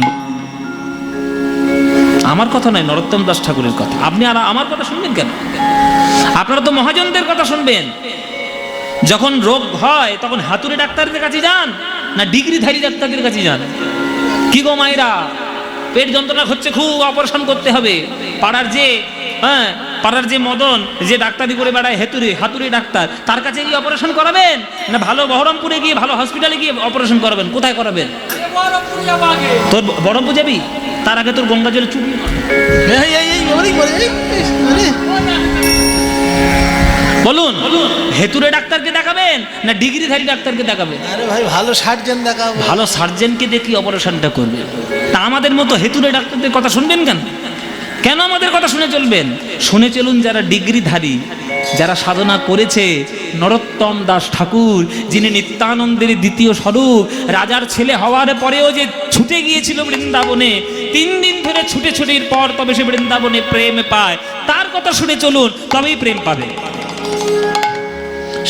আমার কথা নয়, নরোত্তম দাস ঠাকুরের কথা। আপনি আর আমার কথা শুনবেন কেন? আপনারা তো মহাজনদের কথা শুনবেন। যখন রোগ হয় তখন হাতুড়ে ডাক্তারদের কাছে যান না ডিগ্রিধারী ডাক্তারদের কাছে যান? কি গো মায়েরা, পেট যন্ত্রণা হচ্ছে, খুব অপারেশন করতে হবে। পাড়ার যে মদন, যে ডাক্তারি করে বেড়ায়, হাতুড়ি ডাক্তার, তার কাছে গিয়ে অপারেশন করাবেন না ভালো বহরমপুরে গিয়ে, ভালো হসপিটালে গিয়ে অপারেশন করাবেন? কোথায় করাবেন? তোর বহরমপুর যাবি, তার আগে তোর গঙ্গা জলে চুবি। বলুন, হেতুরে ডাক্তারকে দেখাবেন না ডিগ্রিধারী ডাক্তারকে দেখাবেন? আরে ভাই, ভালো সার্জন দেখাবো। ভালো সার্জনকে দেখি অপারেশনটা করবে। তা আমাদের মতো হেতুরে ডাক্তারদের কথা শুনবেন কেন? কেন আমাদের কথা শুনে চলবেন? শুনে চলুন যারা ডিগ্রিধারী, যারা সাধনা করেছে। নরোত্তম দাস ঠাকুর, যিনি নিত্যানন্দের দ্বিতীয় স্বরূপ, রাজার ছেলে হওয়ার পরেও যে ছুটে গিয়েছিল বৃন্দাবনে, 3 দিন ধরে ছুটের পর তবে সে বৃন্দাবনে প্রেম পায়, তার কথা শুনে চলুন, তবেই প্রেম পাবে।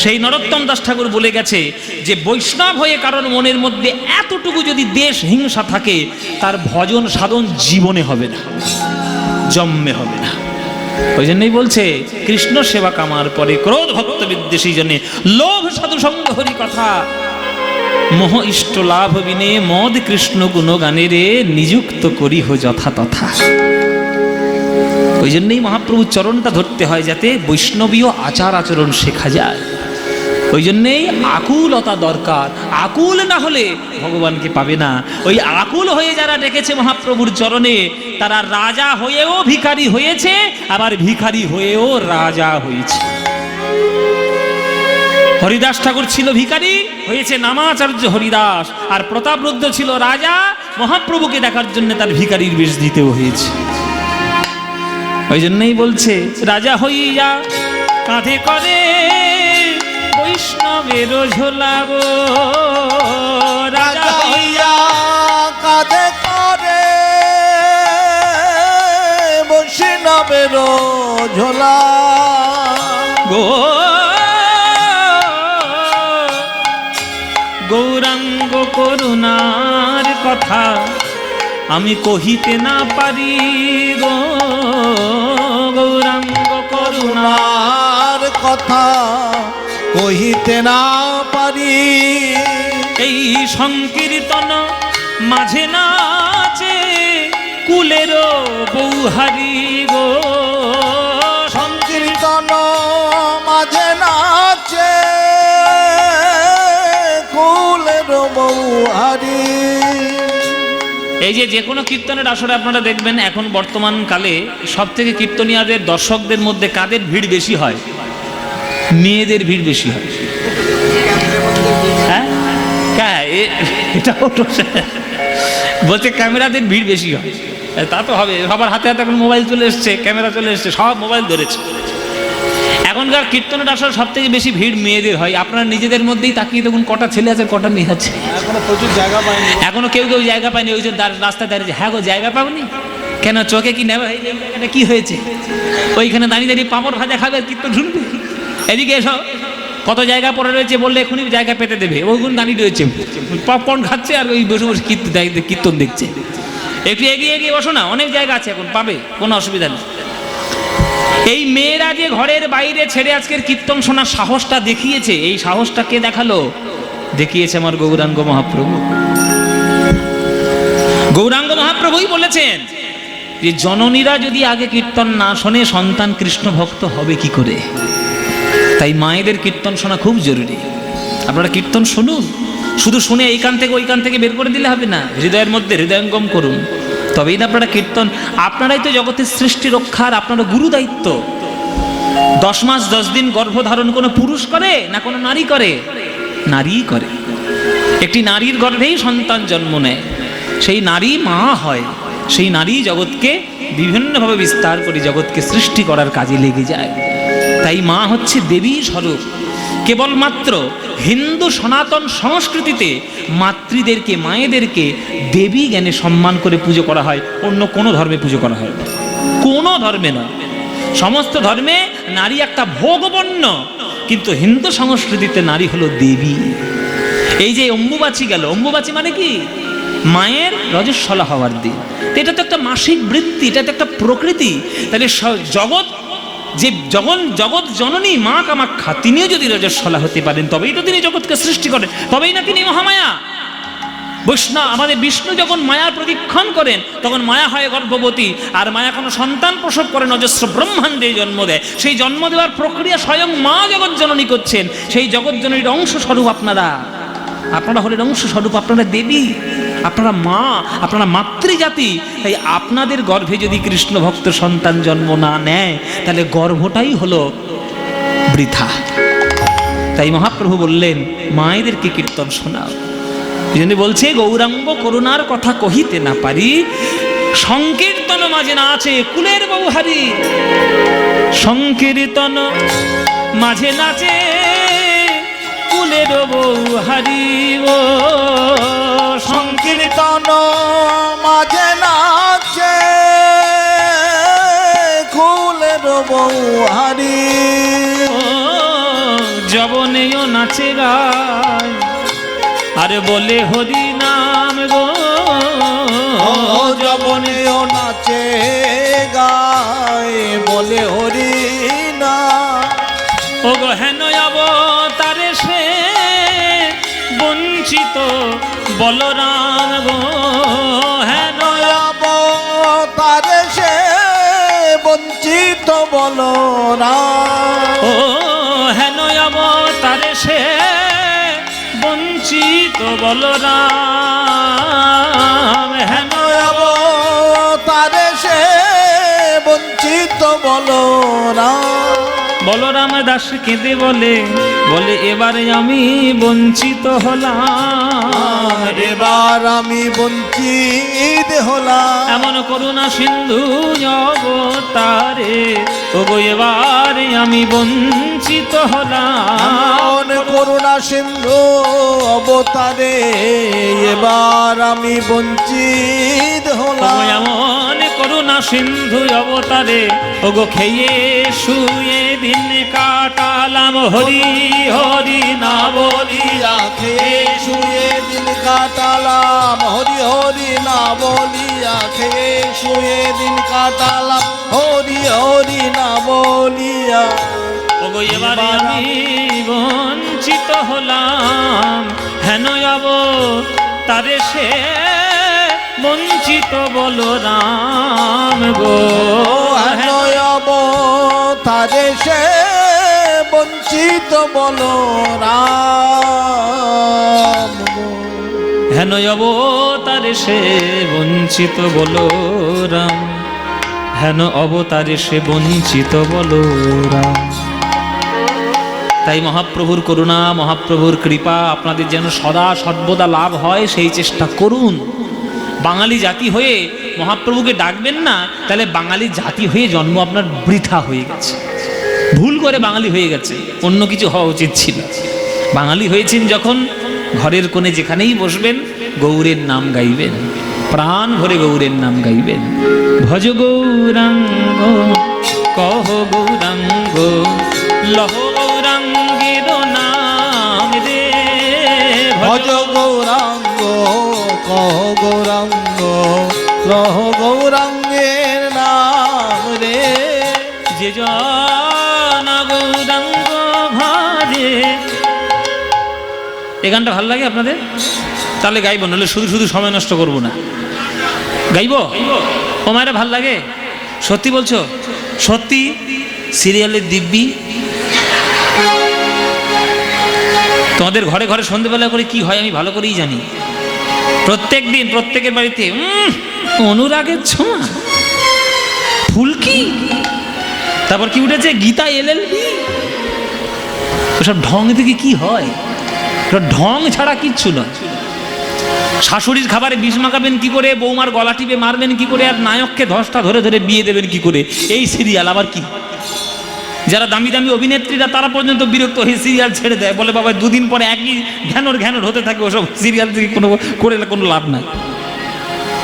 সেই নরোত্তম দাস ঠাকুর বলে গেছে যে বৈষ্ণব হয়ে কারণ মনের মধ্যে এতটুকু যদি দেশ হিংসা থাকে, তার ভজন সাধন জীবনে হবে না, জন্মে হবে না। ওই জন্যই বলছে, কৃষ্ণ সেবা কামার পরে, ক্রোধ ভক্ত বিদ্বেষী জনে, লোভ সাধু সঙ্গ হরি কথা, মোহ ইষ্ট লাভ বিনে, মদ কৃষ্ণ গুণগানে রে, নিযুক্ত করিহ যথা তথা। ওই জন্যই মহাপ্রভুর চরণটা ধরতে হয়, যাতে বৈষ্ণবীয় আচার আচরণ শেখা যায়। ওই জন্যেই আকুলতা দরকার। আকুল না হলে ভগবানকে পাবে না। ওই আকুল হয়ে যারা ডেকেছে মহাপ্রভুর চরণে, তারা রাজা হয়েও ভিখারি হয়েছে, আবার ভিখারি হয়েও রাজা হয়েছে। হরিদাস ঠাকুর ছিল ভিখারি, হয়েছে নামাচার্য হরিদাস। আর প্রতাপরুদ্র ছিল রাজা, মহাপ্রভুকে দেখার জন্য তার ভিখারির বেশ দিতেও হয়েছে। ওই জন্যই বলছে, রাজা হইয়া কাঁধে করে বৈষ্ণবের ঝোলাবো, রাজা হইয়া কাঁধে করে বৈষ্ণবের ঝোলা গো গৌরাঙ্গ করুণার কথা আমি কহিতে না পারি গো, গৌরাঙ্গ করুণার কথা কহিতে না পারি। এই সংকীর্তন মাঝে নাচে কুলের বৌহারি গো। সংকীর্তন মাঝে নাচে কুলের বৌহারি। এই যে কোনো কীর্তনের আসরে আপনারা দেখবেন এখন বর্তমান কালে সব থেকে কীর্তনীয়াদের দর্শকদের মধ্যে কাদের ভিড় বেশি হয়? মেয়েদের ভিড় বেশি হয়। হ্যাঁ, এটা বলছে ক্যামেরাদের ভিড় বেশি হয়। তা তো হবে, সবার হাতে হাতে এখন মোবাইল চলে এসছে, ক্যামেরা চলে এসছে, সব মোবাইল ধরেছে। এখনকার কীর্তনের আসলে সব থেকে বেশি ভিড় মেয়েদের হয়। আপনারা নিজেদের মধ্যেই তাকিয়ে দেখুন কটা ছেলে আছে কটা মেয়ে আছে। এখনো প্রচুর জায়গা পায়নি, এখনো কেউ কেউ জায়গা পায়নি। ওই যে রাস্তায় দাঁড়িয়ে, হ্যাঁ গো জায়গা পাবনি কেন? চোখে কি নেবে? এই জায়গাটা কি হয়েছে? ওইখানে দাঁড়িয়ে দাঁড়িয়ে পাঁপড় ভাজা খাবে, কীর্তন শুনবে। এদিকে এসো, কত জায়গা পড়ে রয়েছে, বললে এখনই জায়গা পেতে দেবে। ওইগুলো দাঁড়িয়ে রয়েছে, পপকর্ন খাচ্ছে আর ওই বসে বসে কীর্তন দেখছে। একটু এগিয়ে এগিয়ে বসো না, অনেক জায়গা আছে, এখন পাবে, কোনো অসুবিধা নেই। এই মেয়েরা যে ঘরের বাইরে ছেড়ে আজকের কীর্তন শোনার সাহসটা দেখিয়েছে, এই সাহসটা কে দেখালো? দেখিয়েছে আমার গৌরাঙ্গ মহাপ্রভু। গৌরাঙ্গ মহাপ্রভুই বলেছেন যে জননীরা যদি আগে কীর্তন না শোনে সন্তান কৃষ্ণ ভক্ত হবে কি করে। তাই মায়েদের কীর্তন শোনা খুব জরুরি। আপনারা কীর্তন শুনুন, শুধু শুনে এই কান থেকে ওই কান থেকে বের করে দিলে হবে না, হৃদয়ের মধ্যে হৃদয়ঙ্গম করুন, তবেই না আপনারা কীর্তন। আপনারাই তো জগতের সৃষ্টি রক্ষার আপনারা গুরু দায়িত্ব। 10 মাস 10 দিন গর্ভধারণ কোনো পুরুষ করে না কোনো নারী করে? নারী করে। একটি নারীর গর্ভেই সন্তান জন্ম নেয়, সেই নারী মা হয়, সেই নারী জগৎকে বিভিন্নভাবে বিস্তার করে জগৎকে সৃষ্টি করার কাজে লেগে যায়। তাই মা হচ্ছে দেবী স্বরূপ। কেবলমাত্র হিন্দু সনাতন সংস্কৃতিতে মাতৃদেরকে, মায়েদেরকে দেবী জ্ঞানে সম্মান করে পুজো করা হয়, অন্য কোনো ধর্মে পুজো করা হয় না, কোনো ধর্মে নয়। সমস্ত ধর্মে নারী একটা ভোগবর্ণ, কিন্তু হিন্দু সংস্কৃতিতে নারী হলো দেবী। এই যে অম্বুবাচী গেল, অম্বুবাচী মানে কি? মায়ের রজস্বলা হওয়ার দিন। এটা তো একটা মাসিক বৃত্তি, এটা তো একটা প্রকৃতি। তাহলে জগৎ যে জগৎ জননী মা কামাখ্যা, তিনিও যদি রজস্বলা হতে পারেন তবেই তো তিনি জগৎকে সৃষ্টি করেন, তবেই না তিনি মহামায়া। বৈষ্ণব আমাদের বিষ্ণু যখন মায়ার প্রদীক্ষণ করেন তখন মায়া হয় গর্ভবতী, আর মায়া কোনো সন্তান প্রসব করেন, অজস্র ব্রহ্মাণ্ডে জন্ম দেয়। সেই জন্ম দেওয়ার প্রক্রিয়া স্বয়ং মা জগৎ জননী করছেন। সেই জগৎ জননীর অংশ স্বরূপ আপনারা হলেন অংশ স্বরূপ, আপনারা দেবী, আপনারা মা, আপনারা মাতৃজাতি। তাই আপনাদের গর্ভে যদি কৃষ্ণ ভক্ত সন্তান জন্ম না নেয় তাহলে গর্ভটাই হলো বৃথা। তাই মহাপ্রভু বললেন মায়েদেরকে কীর্তন শোনাও। এই জন্য বলছে গৌরাঙ্গ করুণার কথা কহিতে না পারি, সংকীর্তন মাঝে না আছে কুলের বৌহারি। সংকীর্তন মাঝে নাচে কুলের বৌহারি ও। সংকীর্তন মাঝে নাচে কুলের বৌহারি। যবনেও নাচে গায় আরে বলে হরি নাম গো। যবনেও নাচে গায় বলে হরি নাম। ও গো হেন অবতারে সে বঞ্চিত বলরাম গো। হেন অবতারে সে বঞ্চিত বলরাম। ও হেন অবতারে সে বঞ্চিত বলরাম। হেন অবতারে সে বঞ্চিত বলরাম। বলরাম দাস কেঁদে বলে এবারে আমি বঞ্চিত হলাম, এবার আমি বঞ্চিত হলাম। এমন করুণা সিন্ধু অবতারে ওগো এবারে আমি বঞ্চিত হলাম। এমন করুণা সিন্ধু অবতারে এবার আমি বঞ্চিত হলাম। এমন করুণা সিন্ধু অবতারে ওগো খেয়ে শুয়ে দিন কাটালাম, হরি হরি না বলিয়া খেয়ে শুয়ে দিন কাটালাম। হরি হরি না বলিয়া খেয়ে শুয়ে দিন কাটালাম। হরি হরি না বলিয়া। ও ওগো এবারে আমি বঞ্চিত হলাম, হেন যাব তারে সে বঞ্চিত বলরাম গো। হেনয়ব তারে সে বঞ্চিত বলো রাম গো। হেন অবতারে সে বঞ্চিত বলরাম, হেন অবতারে সে বঞ্চিত বলরাম। তাই মহাপ্রভুর করুণা, মহাপ্রভুর কৃপা আপনাদের যেন সদা সর্বদা লাভ হয়, সেই চেষ্টা করুন। বাঙালি জাতি হয়ে মহাপ্রভুকে ডাকবেন না, তাহলে বাঙালি জাতি হয়ে জন্ম আপনার বৃথা হয়ে গেছে। ভুল করে বাঙালি হয়ে গেছে, অন্য কিছু হওয়া উচিত ছিল। বাঙালি হয়েছেন যখন, ঘরের কোণে যেখানেই বসবেন গৌরের নাম গাইবেন, প্রাণ ভরে গৌরের নাম গাইবেন। ভজ গৌরাঙ্গ কহ গৌরাঙ্গ, লহ গৌরাঙ্গের নাম রে। ভজ গৌরাঙ্গ কহ গৌরাঙ্গ, লহ গৌরাঙ্গের নাম রে। যে জন গৌরাঙ্গ ভাজে। এই গানটা ভালো লাগে আপনাদের? তাহলে গাইব, নাহলে শুধু শুধু সময় নষ্ট করবো না। গাইব? ও মায়েরা ভাল লাগে? সত্যি বলছো? সত্যি? সিরিয়ালের দিব্যি তোমাদের ঘরে ঘরে সন্ধ্যেবেলা করে কি হয় আমি ভালো করেই জানি। প্রত্যেক দিন প্রত্যেকের বাড়িতে অনুরাগের ছোঁয়া, ফুলকি, তারপর কি উঠেছে গীতা LLB। ওসব ঢং থেকে কি হয়? ঢং ছাড়া কিচ্ছু নয়। শাশুড়ির খাবারে বিষ মাখাবেন কি করে, বৌমার গলা টিপে মারবেন কি করে, আর নায়ককে ধসটা ধরে ধরে বিয়ে দেবেন কি করে, এই সিরিয়াল আবার কি। যারা দামি দামি অভিনেত্রীরা তারা পর্যন্ত বিরক্ত হয়ে সিরিয়াল ছেড়ে দেয়, বলে বাবা দুদিন পরে একই ঘ্যানর ঘ্যানর হতে থাকে, ওসব সিরিয়াল থেকে কোনো করে কোনো লাভ নাই।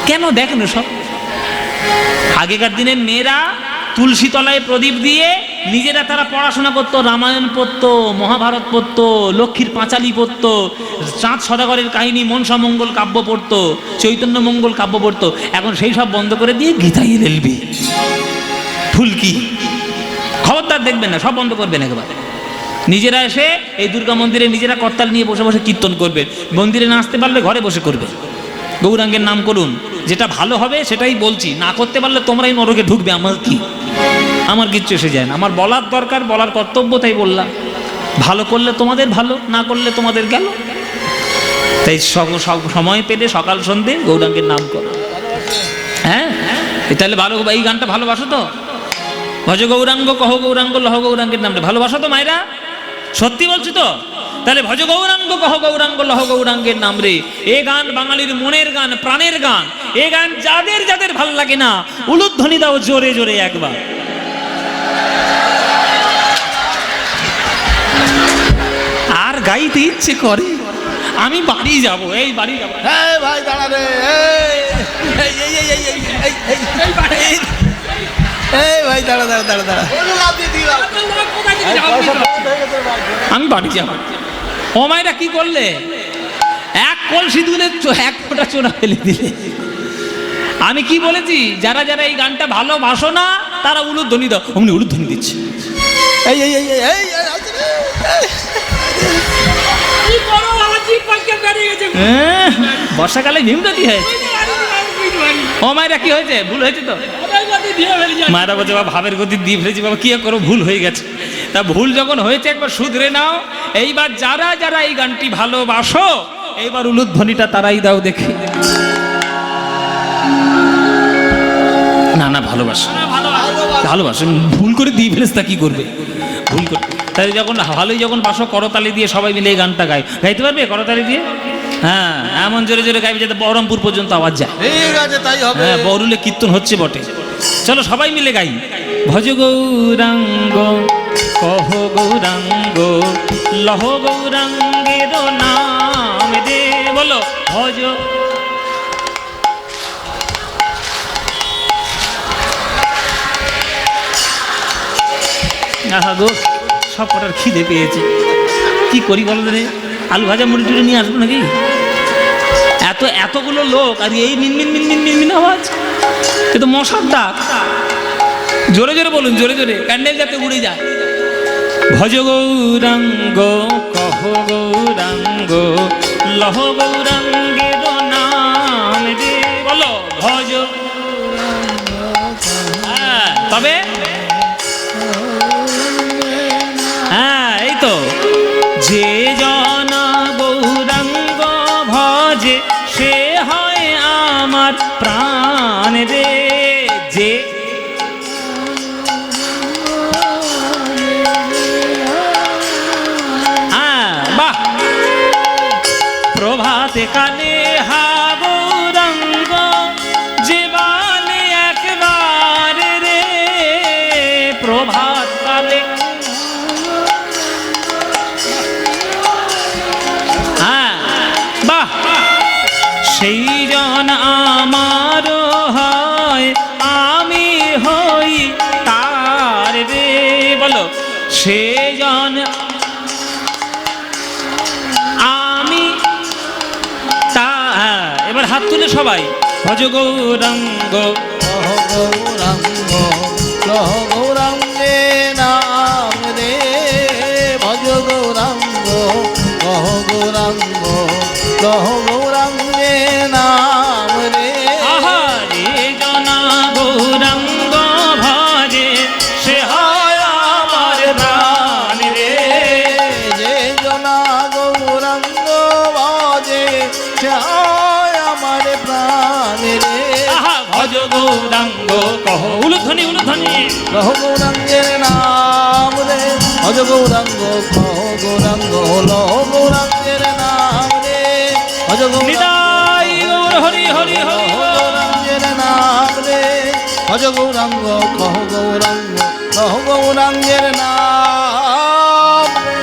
কেন দেখেন সব? আগেকার দিনের মেয়েরা তুলসী তলায় প্রদীপ দিয়ে নিজেরা তারা পড়াশোনা করতো, রামায়ণ পড়তো, মহাভারত পড়তো, লক্ষ্মীর পাঁচালী পড়তো, চাঁদ সদাগরের কাহিনী, মনসা মঙ্গল কাব্য পড়তো, চৈতন্য মঙ্গল কাব্য পড়তো। এখন সেই সব বন্ধ করে দিয়ে গীতা LLB, ফুলকি। খবরদার দেখবেন না, সব বন্ধ করবেন একবার। নিজেরা এসে এই দুর্গা মন্দিরে নিজেরা করতাল নিয়ে বসে বসে কীর্তন করবেন। মন্দিরে না আসতে পারলে ঘরে বসে করবে, গৌরাঙ্গের নাম করুন। যেটা ভালো হবে সেটাই বলছি, না করতে পারলে তোমরাই নরকে ঢুকবে, আমার কি, আমার কিচ্ছু এসে যায় না। আমার বলার দরকার, বলার কর্তব্য, তাই বললাম। ভালো করলে তোমাদের ভালো, না করলে তোমাদের গেল। তাই সময় পেলে সকাল সন্ধে গৌরাঙ্গের নাম করো। হ্যাঁ, তাহলে ভালো। এই গানটা ভালোবাসো তো? ভজ গৌরাঙ্গ কহ গৌরাঙ্গ, লহ গৌরাঙ্গের নামটা ভালোবাসো তো মায়েরা? সত্যি বলছি তো? তাহলে ভজ গৌরাঙ্গ কহ গৌরাঙ্গ, লহ গৌরাঙ্গের নাম রে। এ গান বাঙালির মনের গান, প্রাণের গান। এ গান যাদের যাদের ভাল লাগে না, উলুধ্বনি দাও জোরে জোরে একবার। আর গাইতে ইচ্ছে করে, আমি বাড়ি যাব, এই বাড়ি যাব। হ্যাঁ ভাই দাঁড়া রে, এই ভাই দাঁড়া দাঁড়া দাঁড়া দাঁড়া, আমি বাড়ি যাব। ও মায়েরা কি করলে? এক কলসি দুধে এক ফোঁটা চোরা ফেলে দিলে। আমি কি বলেছি? যারা যারা এই গানটা ভালোবাসো না তারা উলুধ্বনি দাও। অমনি উলুধ্বনি দিচ্ছে। এই এই এই এই বর্ষাকালে ভীমরতি হয়েছে। ও মায়েরা কি হয়েছে? ভুল হয়েছে তো? মায়েরা বলছে বাবা ভাবের গতি দিয়ে ফেলেছি, বাবা কি করো, ভুল হয়ে গেছে। তা ভুল যখন হয়েছে একবার শুধরে নাও। এইবার যারা যারা এই গানটি ভালোবাসো, এইবার উলুধ্বনিটা তারাই দাও দেখি। না না, ভালোবাসো, ভালোবাসো। ভুল করে দিয়ে ফেলেছে, তা কি করবে? ভুল করে তাই যখন ভালোই যখন বাসো, করতালি দিয়ে সবাই মিলে এই গানটা গাইতে পারবে করতালি দিয়ে? হ্যাঁ, এমন জোরে জোরে গাইবে যাতে বহরমপুর পর্যন্ত আওয়াজ যায়। ঠিক আছে, তাই হবে। হ্যাঁ, বরুলে কীর্তন হচ্ছে বটে। চলো সবাই মিলে গাই। ভজ গৌরাঙ্গ কহ গৌরাঙ্গ, লহ গৌরাঙ্গের নাম রে। বলো ভজ। আহা গো, সব কটার খিদে পেয়েছে, কি করি বলো রে? আলু ভাজা মুড়ি টুড়ি নিয়ে আসবো নাকি? এতগুলো লোক আর এই মিনমিন মিনমিন মিনমিন আওয়াজ, এ তো মশার ডাক। জোরে জোরে বলুন, জোরে জোরে, ক্যান্ডেল যাতে উড়ে যায়। ভজ গৌরাঙ্গ কহ গৌরাঙ্গ লহ গৌরাঙ্গের নাম রে। বলো ভজ। তবে হ্যাঁ, এই তো যে জন গৌরাঙ্গ ভজে সে হয় আমার প্রাণ রে। যে বাহ, প্রভাতে কালে হা গৌরাঙ্গ যে বালে একবার রে। প্রভাত কালে বাহ, সেই জন আমার হয় আমি হই তার রে। বলো সে জন আমি তা। এবার হাত তুলে সবাই ভজ গৌরাঙ্গ কহ গৌরাঙ্গ লহ গৌরাঙ্গে নাম রে। ভজ গৌরাঙ্গ কহ গৌরাঙ্গ লহ গৌরাঙ্গে নাম রে। আহা রে জনা গৌরাঙ্গ ভজে সে হয় আমার প্রাণ রে। যে জনা গৌরাঙ্গ ভজে সে হয় আমার প্রাণ রে। আহা ভজ গৌরাঙ্গ কহ উলুধ্বনি উলুধ্বনি লহ গৌরাঙ্গের নাম রে। ভজ গৌরাঙ্গ কহ গৌরাঙ্গ লহ গৌরাঙ্গের নাম রে। ভজ নিতাই গৌর হরি হরি হরি বল। গৌরাঙ্গের নাম রে। ভজ গৌরাঙ্গ কহ গৌরাঙ্গ লহ গৌরাঙ্গের নাম রে।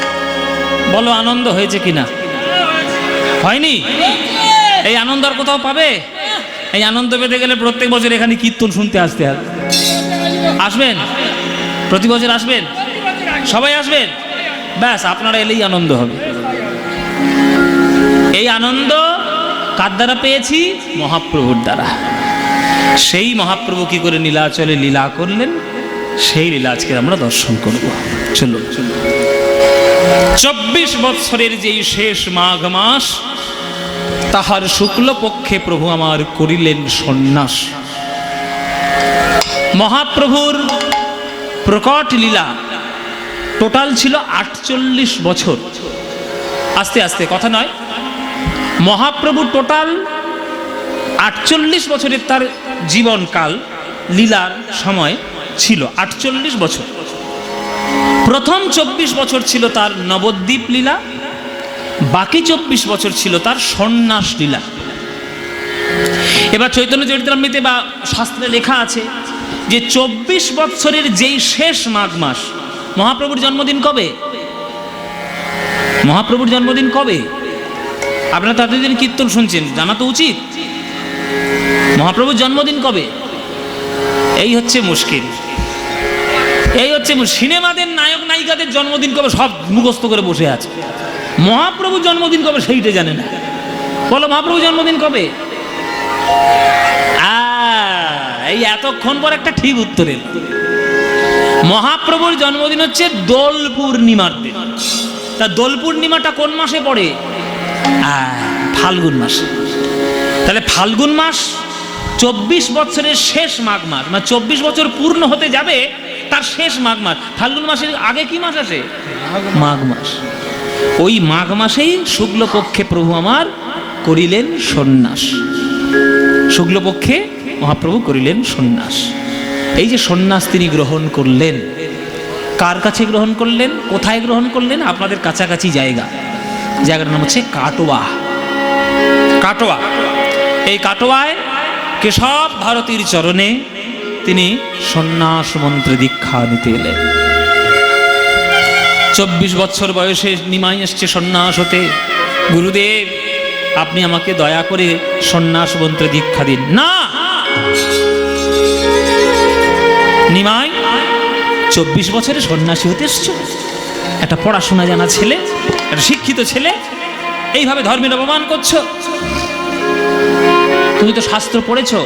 বলো আনন্দ হয়েছে কিনা? হয়নি? এই আনন্দ আর কোথাও পাবে? এই আনন্দ পেতে গেলে প্রত্যেক বছর এখানে কীর্তন শুনতে আসতে হবে। আসবেন? প্রতি বছর আসবেন? সবাই আসবেন? ব্যাস, আপনারা এলেই আনন্দ হবে। এই আনন্দ কার দ্বারা পেয়েছি? মহাপ্রভুর দ্বারা। সেই মহাপ্রভু কি করে নীলাচলে লীলা করলেন, সেই লীলা আজকে আমরা দর্শন করব। চলো 24 বৎসরের যেই শেষ মাঘ মাস, তাহার শুক্ল পক্ষে প্রভু আমার করিলেন সন্ন্যাস। মহাপ্রভুর প্রকট লীলা টোটাল ছিল 48 বছর। আস্তে আস্তে, কথা নয়। মহাপ্রভু টোটাল 48 বছরের তার জীবনকাল, লীলার সময় ছিল 48 বছর। প্রথম 24 বছর ছিল তার নবদ্বীপ লীলা, বাকি 24 বছর ছিল তার সন্ন্যাস লীলা। এবার চৈতন্য চরিতামৃতে বা শাস্ত্রে লেখা আছে যে 24 বৎসরের যেই শেষ মাঘ মাস, মহাপ্রভুর জন্মদিন কবে? মহাপ্রভুর জন্মদিন কবে? আপনারা তাদের কীর্তন শুনছেন, জানা তো উচিত। মহাপ্রভুর জন্মদিন কবে? এই হচ্ছে মুশকিল। এই হচ্ছে সিনেমাদের নায়ক নায়িকাদের জন্মদিন কবে সব মুখস্থ করে বসে আছে। মহাপ্রভুর জন্মদিন কবে সেইটা জানে না। বলো মহাপ্রভুর জন্মদিন কবে? এই এতক্ষণ পর একটা ঠিক উত্তর এল। মহাপ্রভুর জন্মদিন হচ্ছে দোল পূর্ণিমার দিন। তা দোল পূর্ণিমাটা কোন মাসে পড়ে? ফাল্গুন মাসে। তাহলে ফাল্গুন মাস 24 বছরের শেষ মাঘ মাস, মানে 24 বছর পূর্ণ হতে যাবে তার শেষ মাঘ মাস। ফাল্গুন মাসের আগে কি মাস আসে? মাঘ মাস। ওই মাঘ মাসেই শুক্লপক্ষে প্রভু আমার করিলেন সন্ন্যাস। শুক্লপক্ষে মহাপ্রভু করিলেন সন্ন্যাস। এই যে সন্ন্যাস তিনি গ্রহণ করলেন, কার কাছে গ্রহণ করলেন, কোথায় গ্রহণ করলেন? আপনাদের কাছাকাছি জায়গা। জায়গাটার নাম হচ্ছে কাটোয়া। কাটোয়া। এই কাটোয়ায় কেশব ভারতীর চরণে তিনি সন্ন্যাস মন্ত্রে দীক্ষা নিতে এলেন। 24 বছর বয়সে নিমাই এসছে সন্ন্যাস হতে। গুরুদেব, আপনি আমাকে দয়া করে সন্ন্যাস মন্ত্রে দীক্ষা দিন। না, নিমাই 24 বছরে সন্ন্যাসী হতে এসছো? একটা পড়াশোনা জানা ছেলে, একটা শিক্ষিত ছেলে, এইভাবে ধর্মের অপমান করছো? তুমি তো শাস্ত্র পড়েছো।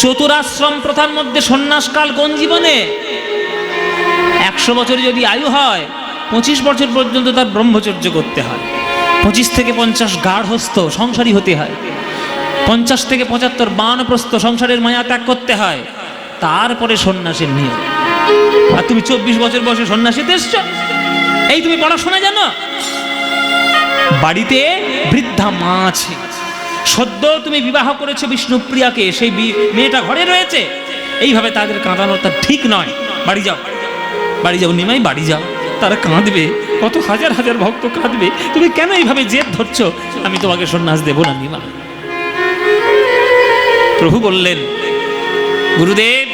চতুরাশ্রম প্রথার মধ্যে সন্ন্যাসকাল কোন জীবনে? 100 বছর যদি আয়ু হয়, 25 বছর পর্যন্ত তার ব্রহ্মচর্য করতে হয়। 25 থেকে 50 গার্হস্থ সংসারী হতে হয়। 50 থেকে 75 বানপ্রস্থ সংসারের মায়া ত্যাগ করতে হয়। তারপরে সন্ন্যাসের নিয়ম। আর তুমি 24 বছর বয়সে সন্ন্যাসীতে এসছো। এই তুমি পড়াশোনা জানো? বাড়িতে বৃদ্ধা মা আছে, সদ্য তুমি বিবাহ করেছো বিষ্ণুপ্রিয়াকে, সেই মেয়েটা ঘরে রয়েছে, এইভাবে তাদের কাঁদানোটা ঠিক নয়। বাড়ি যাও, বাড়ি যাও নিমাই, বাড়ি যাও। তারা কাঁদবে, কত হাজার হাজার ভক্ত কাঁদবে, তুমি কেন এইভাবে জেদ ধরছো? আমি তোমাকে সন্ন্যাস দেব না নিমা। প্রভু বললেন, গুরুদেব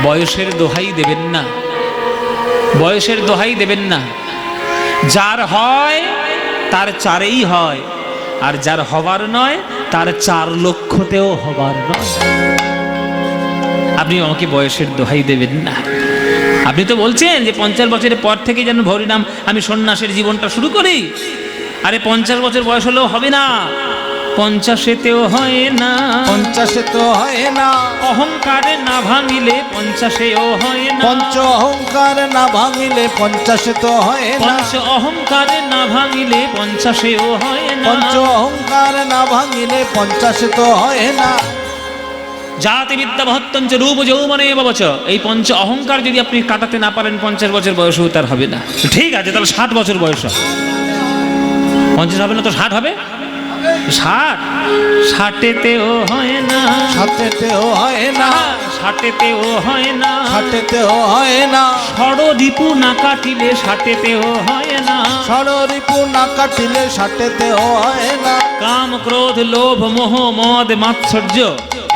বয়সের দোহাই দেবেন না, বয়সের দোহাই দেবেন না। যার হয় তার চারেই হয়, আর যার হবার নয় তার 4 লক্ষতেও হবার নয়। আপনি আমাকে বয়সের দোহাই দেবেন না। আপনি তো বলছেন যে 50 বছরের পর থেকে যেন হরিনাম আমি সন্ন্যাসের জীবনটা শুরু করি। আরে 50 বছর বয়স হলেও হবে না, 50-তেও হয় না, 50-তেও হয় না, অহংকারে না ভাঙিলে 50-এও হয় না, পঞ্চ অহংকার না ভাঙিলে 50-তেও হয় না, পঞ্চ অহংকারে না ভাঙিলে 50-এও হয় না, পঞ্চ অহংকার না ভাঙিলে 50-তেও হয় না। জাতি বিদ্যা মহত্তঞ্চ রূপ যৌবনে ববচ, এই পঞ্চ অহংকার যদি আপনি কাটাতে না পারেন 50 বছর বয়সেও তার হবে না। ঠিক আছে, তাহলে 60 বছর বয়স হবে। 50 হবে না তো 60 হবে। 60-তেও হয় না, 60-তেও হয় না, 60-তেও হয় না, 60-তেও হয় না, ষড়রিপু না কাটিলে 60-তেও হয় না, ষড়রিপু না কাটিলে 60-তেও হয় না। কাম ক্রোধ লোভ মোহ মদ মাৎসর্য,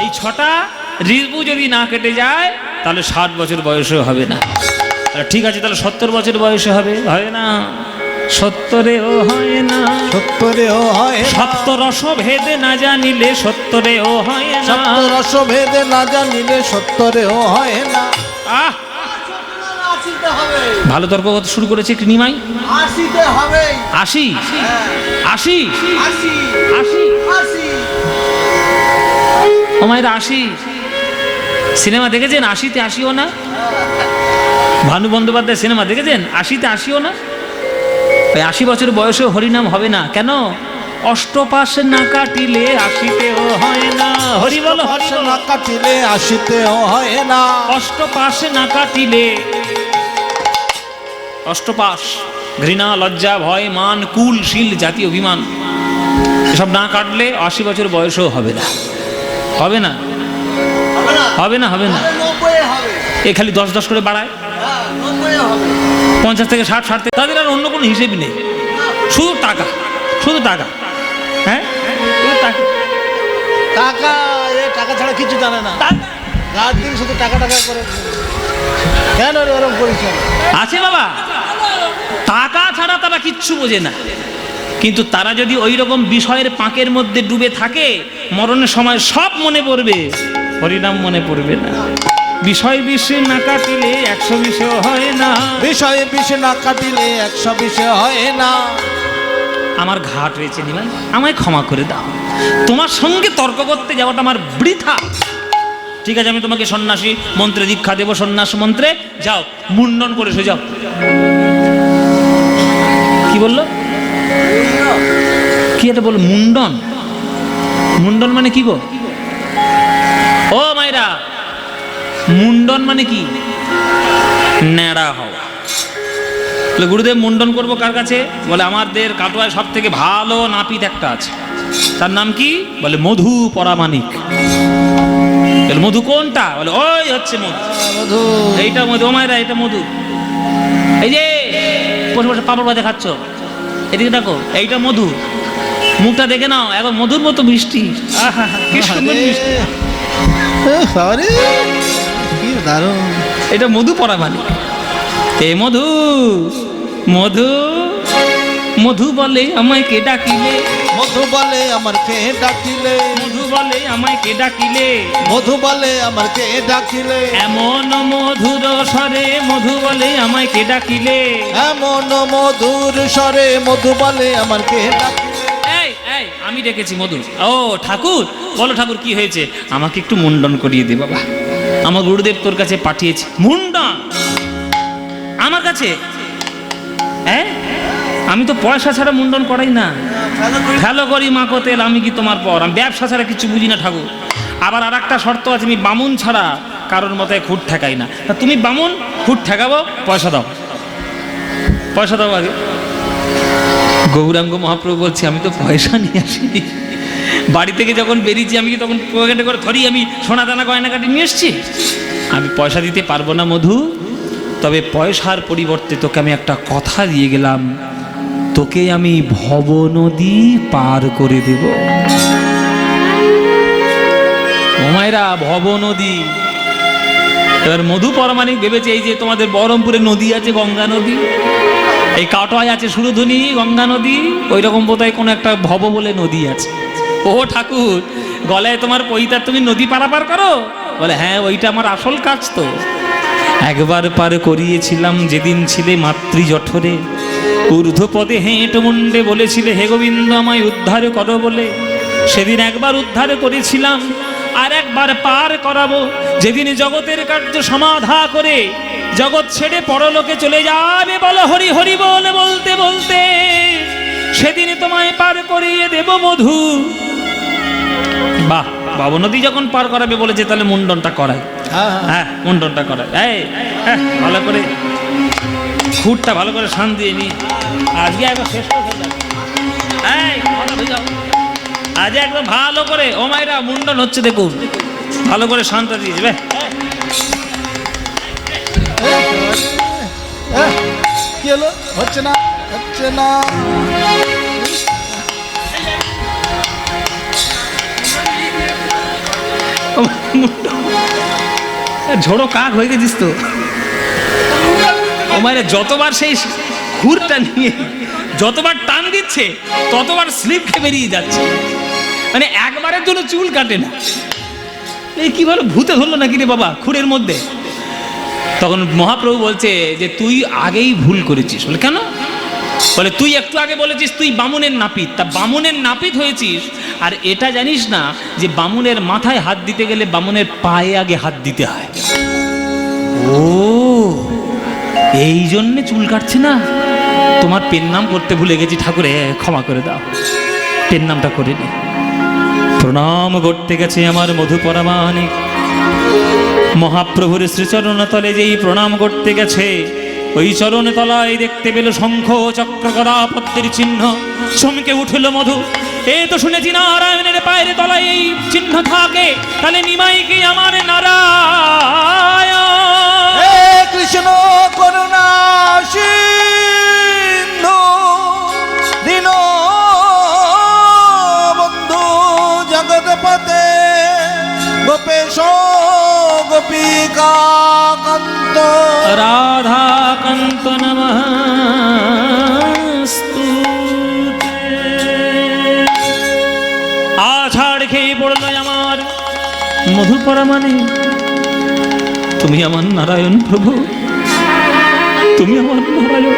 এই 6টা রিপু যদি না কেটে যায় তাহলে 60 বছর বয়সে হবে না। ঠিক আছে, তাহলে 70 বছর বয়সে হবে, হয় না। 70-এও হয় না, 70-এও হয় না, সপ্তরস ভেদে না জানিলে 70-এও হয় না, সপ্তরস ভেদে না জানিলে 70-এও হয় না। আহ, ভালো তর্ক শুরু করেছে নিমাই। 80-তে হবে, 80 80 80 ও মায়ের 80 সিনেমা দেখেছেন? 80-তে 80ও না। ভানু বন্দ্যোপাধ্যায় সিনেমা দেখেছেন? 80-তে 80ও না। 80 বছর বয়সে হরিনাম হবে না কেন? অষ্টপাশ না কাটিলে 80-তেও হয় না। হরি বল, হরি বল। না কাটিলে 80-তেও হয় না। অষ্টপাশ না কাটিলে, অষ্টপাশ ঘৃণা লজ্জা ভয় মান কুল শীল জাতি অভিমান, এসব না কাটলে 80 বছর বয়সও হবে না। হবে না, হবে না, হবে না। এ খালি 10-10 করে বাড়ায়। 50 থেকে 60, 60 থেকে, তাদের আর অন্য কোনো হিসেব নেই, শুধু টাকা, শুধু টাকা। হ্যাঁ, শুধু টাকা, টাকা, এ টাকা ছাড়া কিছু জানে না। রাত দিন শুধু টাকা টাকা করে। কেন রে ওরকম করিস? আছে বাবা, টাকা ছাড়া তারা কিচ্ছু বোঝে না। কিন্তু তারা যদি ওই রকম বিষয়ের পাঁকের মধ্যে ডুবে থাকে, মরণের সময় সব মনে পড়বে, হরিনাম মনে পড়বে না। বিষয় বিষে না কাটিলে 120-এও হয় না, বিষয়ে বিষে না কাটিলে 120-এ হয় না। আমার ঘাট হয়েছে নিমাই, আমায় ক্ষমা করে দাও। তোমার সঙ্গে তর্ক করতে যাওয়াটা আমার বৃথা। ঠিক আছে, আমি তোমাকে সন্ন্যাসী মন্ত্রে দীক্ষা দেবো, সন্ন্যাস মন্ত্রে যাও, মুন্ডন করে এসে যাও। কি বললো? কি এটা বললো? মুন্ডন? মুন্ডন মানে কি গো? ও মাইরা, মুন্ডন মানে কি? ন্যাড়া হওয়া। গুরুদেব মুন্ডন করবো কার কাছে? বলে আমাদের কাটোয়ায় সব থেকে ভালো নাপিত একটা আছে, তার নাম কি? বলে মধু পরামানিক। মধু কোনটা? বলে ওই হচ্ছে মধু, মধু, এইটা মধু। ও মায়েরা, এটা মধু। এই যে বসে বসে পাপড় ভাজা খাচ্ছ, এদিকে দেখো, এইটা মধু। মুখটা দেখে নাও, এখন মধুর মতো মিষ্টি। আহা, কি সুন্দর মিষ্টি। আরে কি দারুণ। এটা মধু পরামানিক। এ মধু, মধু, মধু বলে আমায় কে ডাকিলে, মধু বলে আমার কে ডাকিলে, মধু বলে আমায় কে ডাকিলে, মধু বলে আমার কে ডাকিলে, এমন মধুর স্বরে মধু বলে আমায় কে ডাকিলে, এমন মধুর স্বরে মধু বলে আমার কে ডাকিলে। এই এই আমি ডেকেছি মধু। ও ঠাকুর, বলো ঠাকুর কি হয়েছে? আমাকে একটু মুন্ডন করিয়ে দে বাবা, আমার গুরুদেব তোর কাছে পাঠিয়েছে। মুন্ডন? আমার কাছে? হ্যাঁ, আমি তো পয়সা ছাড়া মুন্ডন করাই না, ফেলো করি মাখো তেল, আমি কি তোমার পর? আমি ব্যবসা ছাড়া কিছু বুঝি না ঠাকুর। আবার আর একটা শর্ত আছে, আমি বামুন ছাড়া কারোর মতে খুঁট ঠেকাই না। তা তুমি বামুন, খুঁট ঠেকাবো, পয়সা দাও, পয়সা দাও আগে। গৌরাঙ্গ মহাপ্রভু বলছে, আমি তো পয়সা নিয়ে আসিনি, বাড়ি থেকে যখন বেরিয়েছি আমি কি তখন পকেটে করে ধরি আমি সোনা দানা গয়নাকাটি নিয়ে এসছি? আমি পয়সা দিতে পারবো না মধু, তবে পয়সার পরিবর্তে তোকে আমি একটা কথা দিয়ে গেলাম, তোকে আমি ভব নদী পার করে দেব। ওমায়রা, ভব নদী। এবার মধু পরমাণিক ভেবেছে এই যে তোমাদের বহরমপুরে নদী আছে গঙ্গা নদী, এই কাটোয়ায় আছে সুরধনী গঙ্গা নদী, ওই রকম বোধহয় কোনো একটা ভব বলে নদী আছে। ও ঠাকুর, গলায় তোমার পইতা, তুমি নদী পারাপার করো? বলে হ্যাঁ, ওইটা আমার আসল কাজ। তো একবার পার করিয়েছিলাম যেদিন ছিলে মাতৃ জঠরে, ঊর্ধ্বপদে হেঁট মুন্ডে বলেছিলে হে গোবিন্দ আমায় উদ্ধার করো বলে। সেদিন একবার উদ্ধার করেছিলাম, আর একবার পার করাবো, যেদিন জগতের কার্য সমাধা করে জগৎ ছেড়ে পরলোকে চলে যাবে। বলো হরি হরি বলে বলতে বলতে সেদিন তোমায় পার করিয়ে দেব মধু। বাহ, বাবু নদী যখন পার করাবে বলেছে, তাহলে মুন্ডনটা করাই। হ্যাঁ, মুন্ডনটা করাই। এই ভালো করে খুঁটটা ভালো করে শান দিয়ে নি, আজকে একবার শেষ করে যাবে। আজ একদম ভালো করে ও মায়েরা মুন্ডন হচ্ছে, দেখুন ভালো করে শান্ত দিয়ে যাবে। কি হলো? হচ্ছে না, হচ্ছে না। ঝোড়ো কাক হয়ে গেছিস তো। ও মায়েরা যতবার সেই খুরটা নিয়ে যতবার টান দিচ্ছে, ততবার স্লিপ খেয়ে বেরিয়ে যাচ্ছে, মানে একবারের জন্য চুল কাটে না। এই কি বলো, ভূতে ধরলো নাকি রে বাবা খুরের মধ্যে? তখন মহাপ্রভু বলছে যে তুই আগেই ভুল করেছিস। বলে কেন? বলে তুই একটু আগে বলেছিস তুই বামুনের নাপিত, তা বামুনের নাপিত হয়েছিস, আর এটা জানিস না যে বামুনের মাথায় হাত দিতে গেলে বামুনের পায়ে আগে হাত দিতে হয়। ও, এই জন্যে চুল কাটছে না। তোমার পেন নাম করতে ভুলে গেছি, ঠাকুরে ক্ষমা করে দাও, পেন নামটা করে নি। প্রণাম করতে গেছে আমার মধু পরমাণিক মহাপ্রভুর শ্রীচরণ তলে, যেই প্রণাম করতে গেছে ওই চরণ তলায় দেখতে পেল শঙ্খ চক্র গদা পদ্মের চিহ্ন। চমকে উঠল মধু, এ তো শুনেছি নারায়ণের পায়ের তলায় এই চিহ্ন থাকে, তাহলে নিমাই কি আমার নারায়ণ? হে কৃষ্ণ করুণা সিন্ধু দীন বন্ধু জগৎপতে গোপেশ গোপিকা কান্ত রাধা কান্ত নমস্তুতে। আষাঢ় খেয়ে পড়ল আমার মধু পরমাণিক, তুমি আমার নারায়ণ প্রভু, তুমি আমার নারায়ণ।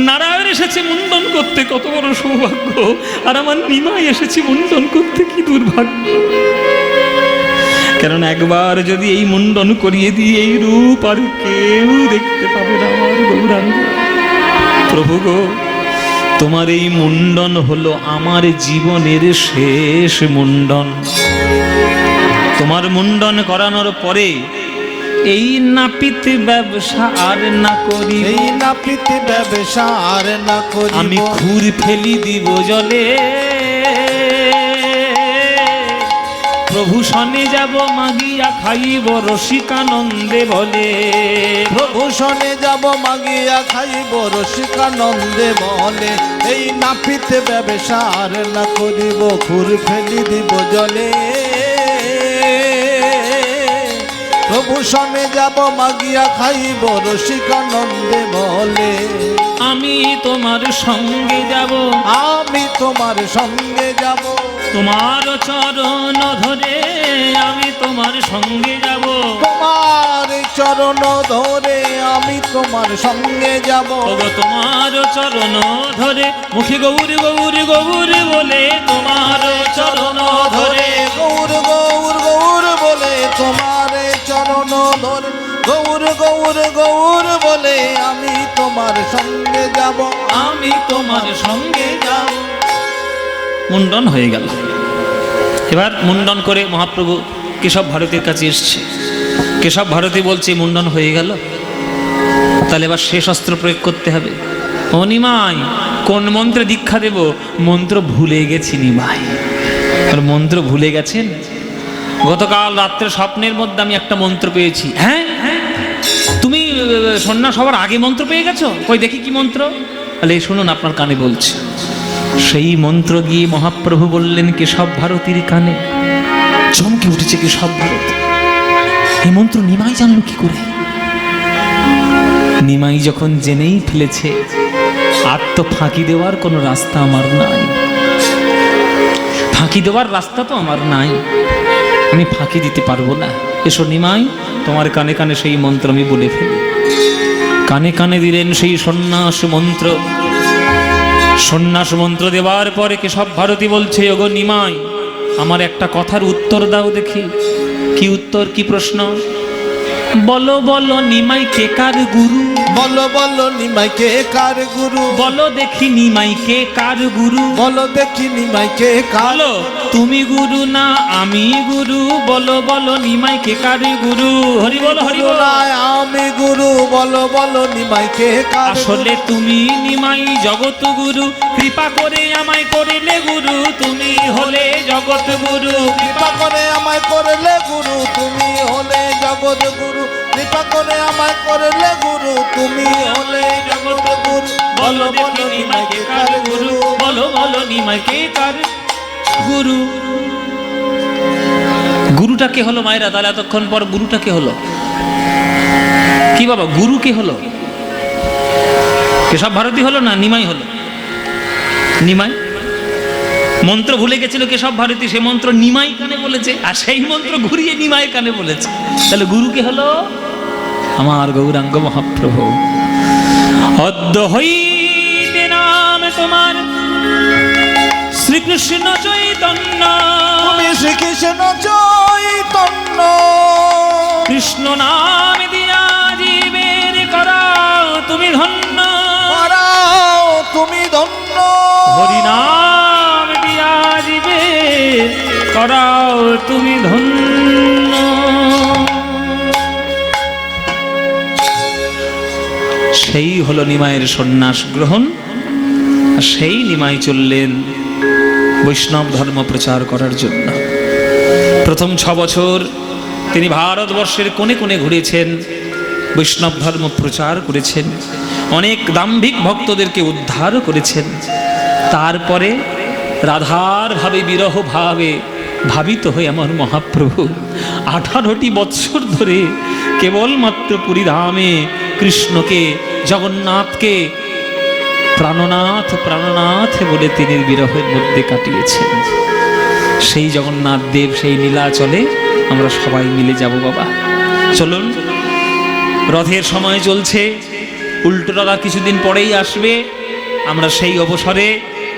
নারায়ণ এসেছে মুন্ডন করতে, কত বড় সৌভাগ্য, আর আমার নিমাই এসেছে মুন্ডন করতে, কি দুর্ভাগ্য। কারণ একবার যদি এই মুন্ডন করিয়ে দিয়ে এই রূপ আর কেউ দেখতে পাবে না আমার গৌরাঙ্গ। প্রভু গো, তোমার এই মুন্ডন হলো আমার জীবনের শেষ মুন্ডন। তোমার মুন্ডন করানোর পরে এই নাপিত ব্যবসা আর না করি, এই নাপিত ব্যবসা আর না করি, আমি খুর ফেলি দিব জলে। প্রভু শনে যাব মাগিয়া খাইব রসিকানন্দে বলে। প্রভু শনে যাব মাগিয়া খাইব রসিকানন্দে বলে। এই নাপিত ব্যবসা আর না করিব, খুর ফেলি দিব জলে। প্রভু শনে যাব মাগিয়া খাইব রসিকানন্দে বলে। আমি তোমার সঙ্গে যাব, আমি তোমার সঙ্গে যাব, তোমার চরণ ধরে আমি তোমার সঙ্গে যাব। তোমার চরণ ধরে আমি তোমার সঙ্গে যাব। ওগো তোমার চরণ ধরে মুখে গৌর গৌর গৌর বলে, তোমার চরণ ধরে গৌর গৌর গৌর বলে, তোমার চরণ ধরে গৌর গৌর গৌর বলে আমি তোমার সঙ্গে যাব, আমি তোমার সঙ্গে যাব। মুন্ডন হয়ে গেল। এবার মুন্ডন করে মহাপ্রভু কেশব ভারতীর কাছে এসছে। কেশব ভারতী বলছে মুন্ডন হয়ে গেল, তাহলে এবার শেষ অস্ত্র প্রয়োগ করতে হবে। ও নিমাই, কোন মন্ত্রে দীক্ষা দেব? মন্ত্র ভুলে গেছি নিমাই। মন্ত্র ভুলে গেছেন? গতকাল রাত্রে স্বপ্নের মধ্যে আমি একটা মন্ত্র পেয়েছি। হ্যাঁ, তুমি সন্ন্যাস হওয়ার আগে মন্ত্র পেয়ে গেছো? কই দেখি কি মন্ত্র? তাহলে শুনুন, আপনার কানে বলছি। সেই মন্ত্র গিয়ে মহাপ্রভু বললেন কেশব ভারতীর কানে। চমকে উঠেছে কেশব ভারতী, এই মন্ত্র নিমাই জানলো কি করে? নিমাই যখন জেনেই ফেলেছে, আর তো ফাঁকি দেওয়ার কোনো রাস্তা আমার নাই, ফাঁকি দেওয়ার রাস্তা তো আমার নাই, আমি ফাঁকি দিতে পারবো না। এসো নিমাই, তোমার কানে কানে সেই মন্ত্র আমি বলে ফেলি। কানে কানে দিলেন সেই সন্ন্যাস মন্ত্র। সন্ন্যাস মন্ত্র দেওয়ার পরে কেশব ভারতী বলছে, ওগো নিমাই, আমার একটা কথার উত্তর দাও দেখি। কি উত্তর, কি প্রশ্ন? বলো বলো নিমাই কে কার গুরু? বলো বলো নিমাই কে কার গুরু? বলো দেখি নিমাই কে কার গুরু? বলো দেখি নিমাই কে কার? বলো তুমি গুরু না আমি গুরু? বলো বলো নিমাই কে কার গুরু? হরি বল, হরি বল। আমি গুরু, বলো বলো নিমাই কে কার? আসলে তুমি নিমাই জগৎ গুরু, কৃপা করে আমায় করিলে গুরু, তুমি হলে জগৎ গুরু। কৃপা করে আমায় করলে গুরু, তুমি হলে জগৎ গুরু। কৃপা করে আমায় করলে গুরু, তুমি হলে জগৎ গুরু। বলো দেখি নিমাই কে কার গুরু? বলো বলো নিমাই কে কার গুরু? গুরুটা কে হলো মায়েরা? তাহলে এতক্ষণ পর গুরুটা কে হলো? কি বাবা, গুরু কে হলো? কেশব ভারতী হলো না নিমাই হলো? নিমাই মন্ত্র ভুলে গেছিল কেশব ভারতী, সে মন্ত্র নিমাই কানে বলেছে, আর সেই মন্ত্র ঘুরিয়ে নিমাই কানে বলেছে। তাহলে গুরু কে হলো? আমার গৌরাঙ্গ মহাপ্রভু। অদ্য হইতে নাম তোমার শ্রীকৃষ্ণ চৈতন্য। তুমি শ্রীকৃষ্ণ চৈতন্য। কৃষ্ণ নাম দিয়া জীবের করাও তুমি ধন্য। করাও তুমি ধন্য। হরি নাম দিয়া জীবের করাও তুমি ধন্য। সেই হলো নিমাইয়ের সন্ন্যাস গ্রহণ। আর সেই নিমাই চললেন বৈষ্ণব ধর্ম প্রচার করার জন্য। প্রথম 6 বছর তিনি ভারতবর্ষের কোণে কোণে ঘুরেছেন, বৈষ্ণব ধর্ম প্রচার করেছেন, অনেক দাম্ভিক ভক্তদেরকে উদ্ধার করেছেন। তারপরে রাধার ভাবে, বিরহ ভাবে ভাবিত হয়ে আমার মহাপ্রভু 18টি বৎসর ধরে কেবলমাত্র পুরীধামে কৃষ্ণকে, জগন্নাথকে প্রাণনাথ প্রাণনাথ বলে তিনি বিরহের মধ্যে কাটিয়েছেন। সেই জগন্নাথ দেব, সেই নীলাচলে আমরা সবাই মিলে যাব বাবা। চলুন, রথের সময় চলছে, উল্টো রথ কিছুদিন পরেই আসবে। আমরা সেই অবসরে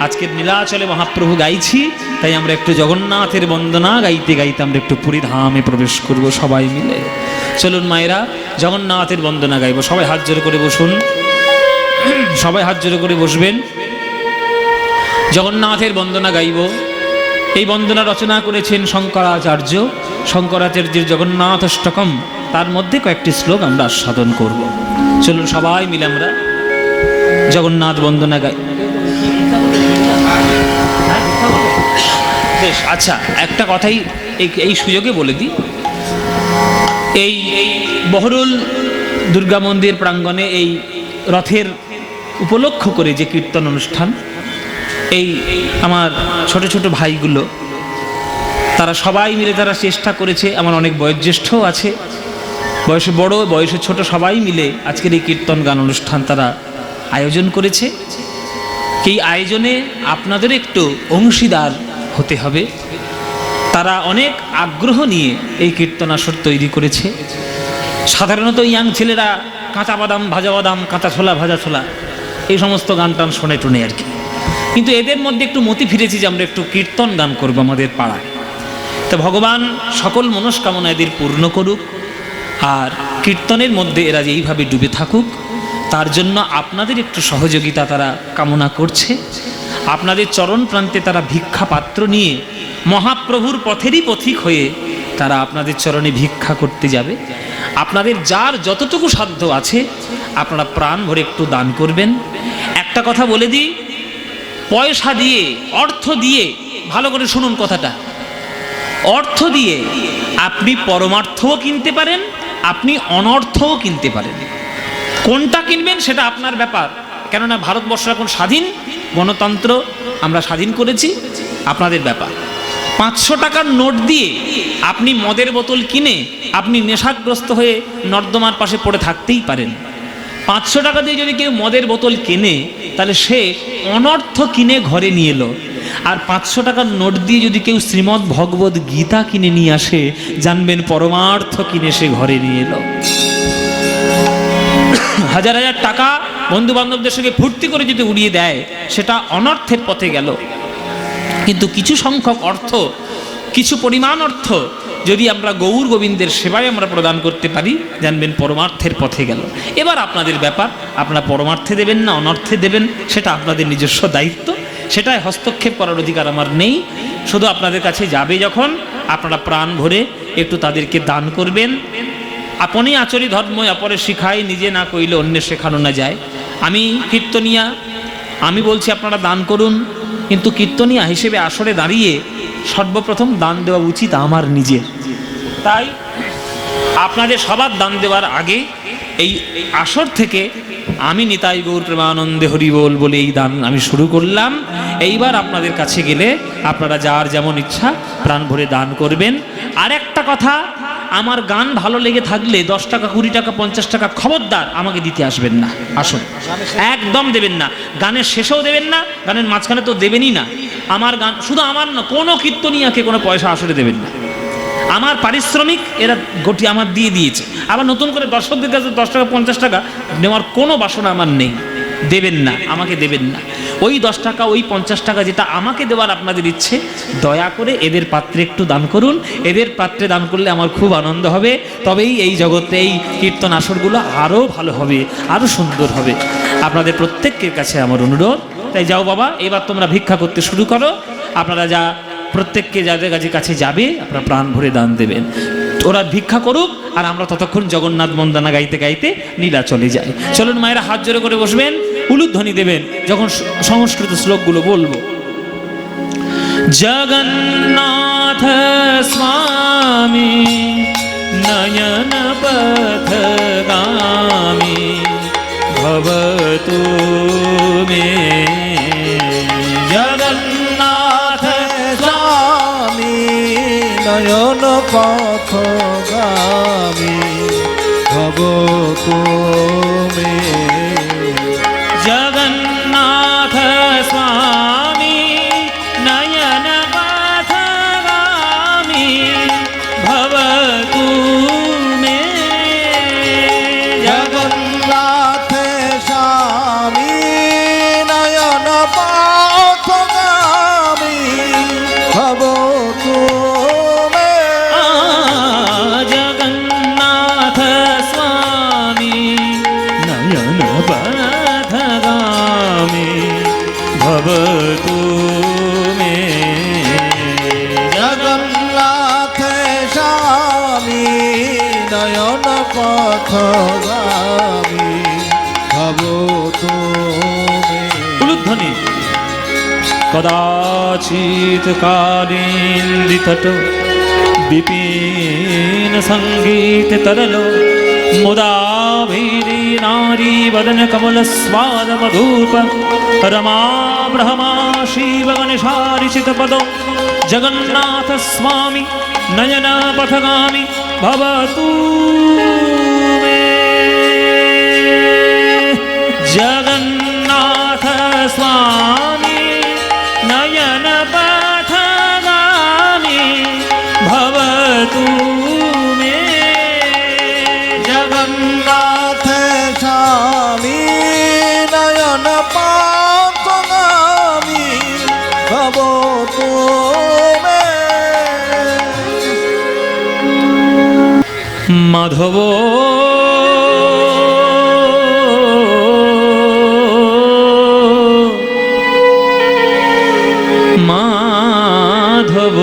আজকের নীলাচলে মহাপ্রভু গাইছি, তাই আমরা একটু জগন্নাথের বন্দনা গাইতে গাইতে আমরা একটু পুরীধামে প্রবেশ করব সবাই মিলে। চলুন মায়েরা, জগন্নাথের বন্দনা গাইব। সবাই হাত জোড়ে করে বসুন, সবাই হাত জোড়ে করে বসবেন। জগন্নাথের বন্দনা গাইব। এই বন্দনা রচনা করেছেন শঙ্করাচার্য। শঙ্করাচার্যের জগন্নাথ অষ্টকম, তার মধ্যে কয়েকটি শ্লোক আমরা আস্বাদন করব। চলুন সবাই মিলে আমরা জগন্নাথ বন্দনা গাই। বেশ, আচ্ছা, একটা কথাই এই সুযোগে বলে দিই। এই বহরুল দুর্গা মন্দির প্রাঙ্গণে এই রথের উপলক্ষ করে যে কীর্তন অনুষ্ঠান, এই আমার ছোট ছোট ভাইগুলো তারা সবাই মিলে তারা চেষ্টা করেছে। আমার অনেক বয়োজ্যেষ্ঠও আছে, বয়সে বড় বয়সে ছোট, সবাই মিলে আজকের এই কীর্তন গান অনুষ্ঠান তারা আয়োজন করেছে। এই আয়োজনে আপনাদের একটু অংশীদার হতে হবে। তারা অনেক আগ্রহ নিয়ে এই কীর্তন আসর তৈরি করেছে। সাধারণত ইয়াং ছেলেরা কাঁচা বাদাম, ভাজা বাদাম, কাঁচা ছোলা, ভাজা ছোলা, এই সমস্ত গান টান শোনে টুনে আর কি। কিন্তু এদের মধ্যে একটু মতি ফিরেছি যে আমরা একটু কীর্তন গান করবো আমাদের পাড়ায়। তো ভগবান সকল মনস্কামনা এদের পূর্ণ করুক। আর কীর্তনের মধ্যে এরা যে এইভাবে ডুবে থাকুক, তার জন্য আপনাদের একটু সহযোগিতা তারা কামনা করছে। আপনাদের চরণ প্রান্তে তারা ভিক্ষা পাত্র নিয়ে মহাপ্রভুর পথেরই পথিক হয়ে তারা আপনাদের চরণে ভিক্ষা করতে যাবে। আপনাদের যার যতটুকু সাধ্য আছে আপনারা প্রাণ ভরে একটু দান করবেন। একটা কথা বলে দিই, পয়সা দিয়ে, অর্থ দিয়ে, ভালো করে শুনুন কথাটা, অর্থ দিয়ে আপনি পরমার্থও কিনতে পারেন, আপনি অনর্থও কিনতে পারেন। কোনটা কিনবেন সেটা আপনার ব্যাপার, কেননা ভারতবর্ষ এখন স্বাধীন, গণতন্ত্র আমরা স্বাধীন করেছি, আপনাদের ব্যাপার। 500 টাকার নোট দিয়ে আপনি মদের বোতল কিনে আপনি নেশাগ্রস্ত হয়ে নর্দমার পাশে পড়ে থাকতেই পারেন। 500 টাকা দিয়ে যদি কেউ মদের বোতল কেনে তাহলে সে অনর্থ কিনে ঘরে নিয়ে এলো। আর 500 টাকার নোট দিয়ে যদি কেউ শ্রীমদ্ ভগবদ গীতা কিনে নিয়ে আসে, জানবেন পরমার্থ কিনে সে ঘরে নিয়ে এলো। হাজার হাজার টাকা বন্ধু বান্ধবদের সঙ্গে ফুর্তি করে যদি উড়িয়ে দেয়, সেটা অনর্থের পথে গেল। কিন্তু কিছু সংখ্যক অর্থ, কিছু পরিমাণ অর্থ যদি আমরা গৌর গোবিন্দের সেবায় আমরা প্রদান করতে পারি, জানবেন পরমার্থের পথে গেল। এবার আপনাদের ব্যাপার, আপনারা পরমার্থে দেবেন না অনর্থে দেবেন, সেটা আপনাদের নিজস্ব দায়িত্ব, সেটাই হস্তক্ষেপ করার অধিকার আমার নেই। শুধু আপনাদের কাছে যাবে যখন, আপনারা প্রাণ ভরে একটু তাদেরকে দান করবেন। আপনি আচরি ধর্ম অপরে শিখায়, নিজে না কইলে অন্যে শেখানো না যায়। আমি কীর্তনিয়া, আমি বলছি আপনারা দান করুন, কিন্তু কীর্তনিয়া হিসেবে আসরে দাঁড়িয়ে সর্বপ্রথম দান দেওয়া উচিত আমার নিজের। তাই আপনাদের সবার দান দেওয়ার আগে এই আসর থেকে আমি নিতাই গৌর প্রেমানন্দে হরি বল বলে এই দান আমি শুরু করলাম। এইবার আপনাদের কাছে গেলে আপনারা যার যেমন ইচ্ছা প্রাণ ভরে দান করবেন। আর একটা কথা, আমার গান ভালো লেগে থাকলে 10 টাকা, 20 টাকা, 50 টাকা খবরদার আমাকে দিতে আসবেন না, আসুন, একদম দেবেন না। গানের শেষেও দেবেন না, গানের মাঝখানে তো দেবেনই না। আমার গান শুধু আমার না, কোনো কীর্তনিয়াকে কোনো পয়সা আসলে দেবেন না। আমার পারিশ্রমিক এরা গোটি আমার দিয়ে দিয়েছে, আবার নতুন করে দর্শকদের কাছে 10 টাকা 50 টাকা নেওয়ার কোনো বাসনা আমার নেই। দেবেন না, আমাকে দেবেন না। ওই 10 টাকা, ওই 50 টাকা যেটা আমাকে দেওয়ার আপনাদের ইচ্ছে, দয়া করে এদের পাত্রে একটু দান করুন। এদের পাত্রে দান করলে আমার খুব আনন্দ হবে। তবেই এই জগতে এই কীর্তন আসরগুলো আরও ভালো হবে, আরও সুন্দর হবে। আপনাদের প্রত্যেকের কাছে আমার অনুরোধ। তাই যাও বাবা, এবার তোমরা ভিক্ষা করতে শুরু করো। আপনারা যা প্রত্যেককে যাদের কাছে যাবে আপনারা প্রাণ ভরে দান দেবেন। ওরা ভিক্ষা করুক, আর আমরা ততক্ষণ জগন্নাথ বন্দনা গাইতে গাইতে নীলা চলে যাই। চলুন মায়েরা, হাত জোরে করে বসবেন, উলুধ্বনি দেবেন যখন সংস্কৃত শ্লোকগুলো বলবো। জগন্নাথ স্বামী নয়ন পথগামী ভবতু মে। জগন্নাথ স্বামী নয়ন পথগামী ভবতু মে। জগন্নাথ স্বামী নয়ন পথগামী ভবতু মে। জগন্নাথ স্বামী নয়ন পথগামী ভবতু মে। জগন্নাথ স্বামী নয়ন পথগামী ভবতু মে। জগন্নাথ স্বামী নয়ন পথগামী ভবতু মে। উলুধ্বনি। কদাচিৎ কালীন্দিতট বিপিন সঙ্গীত তরল মুদাভিরি নারী বদন কমল স্বাদ মধুপ রমা ব্রহ্মা শিব গণেশারিচিত পদ। জগন্নাথ স্বামী নয়ন পথগামী ভবতু মে। জগন্নাথ স্বামী নয়ন পথগামী ভবতু মে। জগন্নাথ স্বামী নয়ন পথগামী ভবতু মে। মাধব মাধব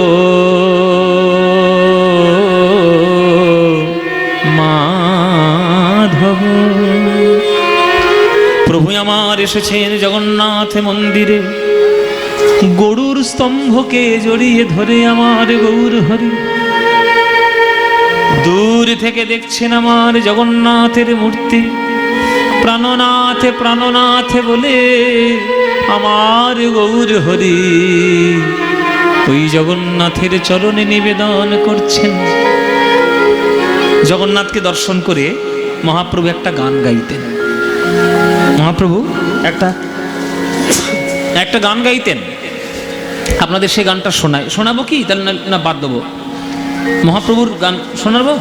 মাধব। প্রভু আমার এসেছেন জগন্নাথ মন্দিরে, গরুর স্তম্ভকে জড়িয়ে ধরে আমার গৌর হরি। দূর থেকে দেখছেন আমার জগন্নাথের মূর্তি, প্রাণনাথে প্রাণনাথে বলে আমার গৌর হরি ওই জগন্নাথের চরণে নিবেদন করছেন। জগন্নাথকে দর্শন করে মহাপ্রভু একটা গান গাইতেন। মহাপ্রভু একটা গান গাইতেন, আপনাদের সেই গানটা শোনাবো কি তাহলে না বাদ দেবো? মহাপ্রভুর গান শোনাবো,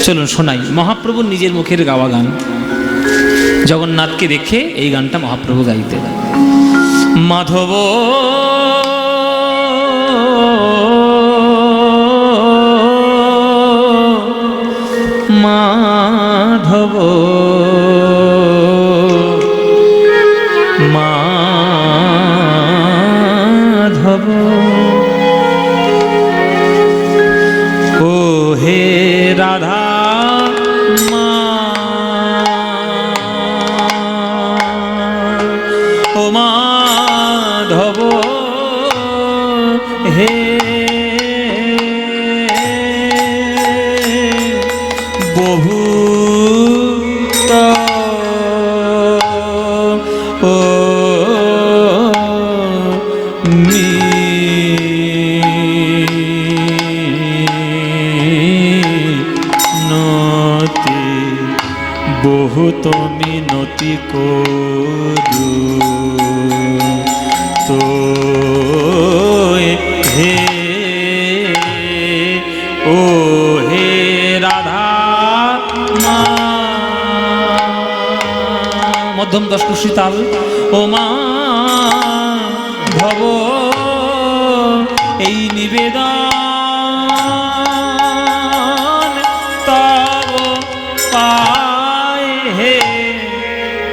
চলুন শোনাই। মহাপ্রভুর নিজের মুখের গাওয়া গান, জগন্নাথকে দেখে এই গানটা মহাপ্রভু গাইতেন। মাধব মাধব মাধব, ও হে রাধা ও মাধব হে বহুত ও মিনতি, বহুত মিনতি করু তো হে ও হে রাধা মা। মধ্যম দশকুশি তাল। ও মা ভব এই নিবেদন তব পায় হে,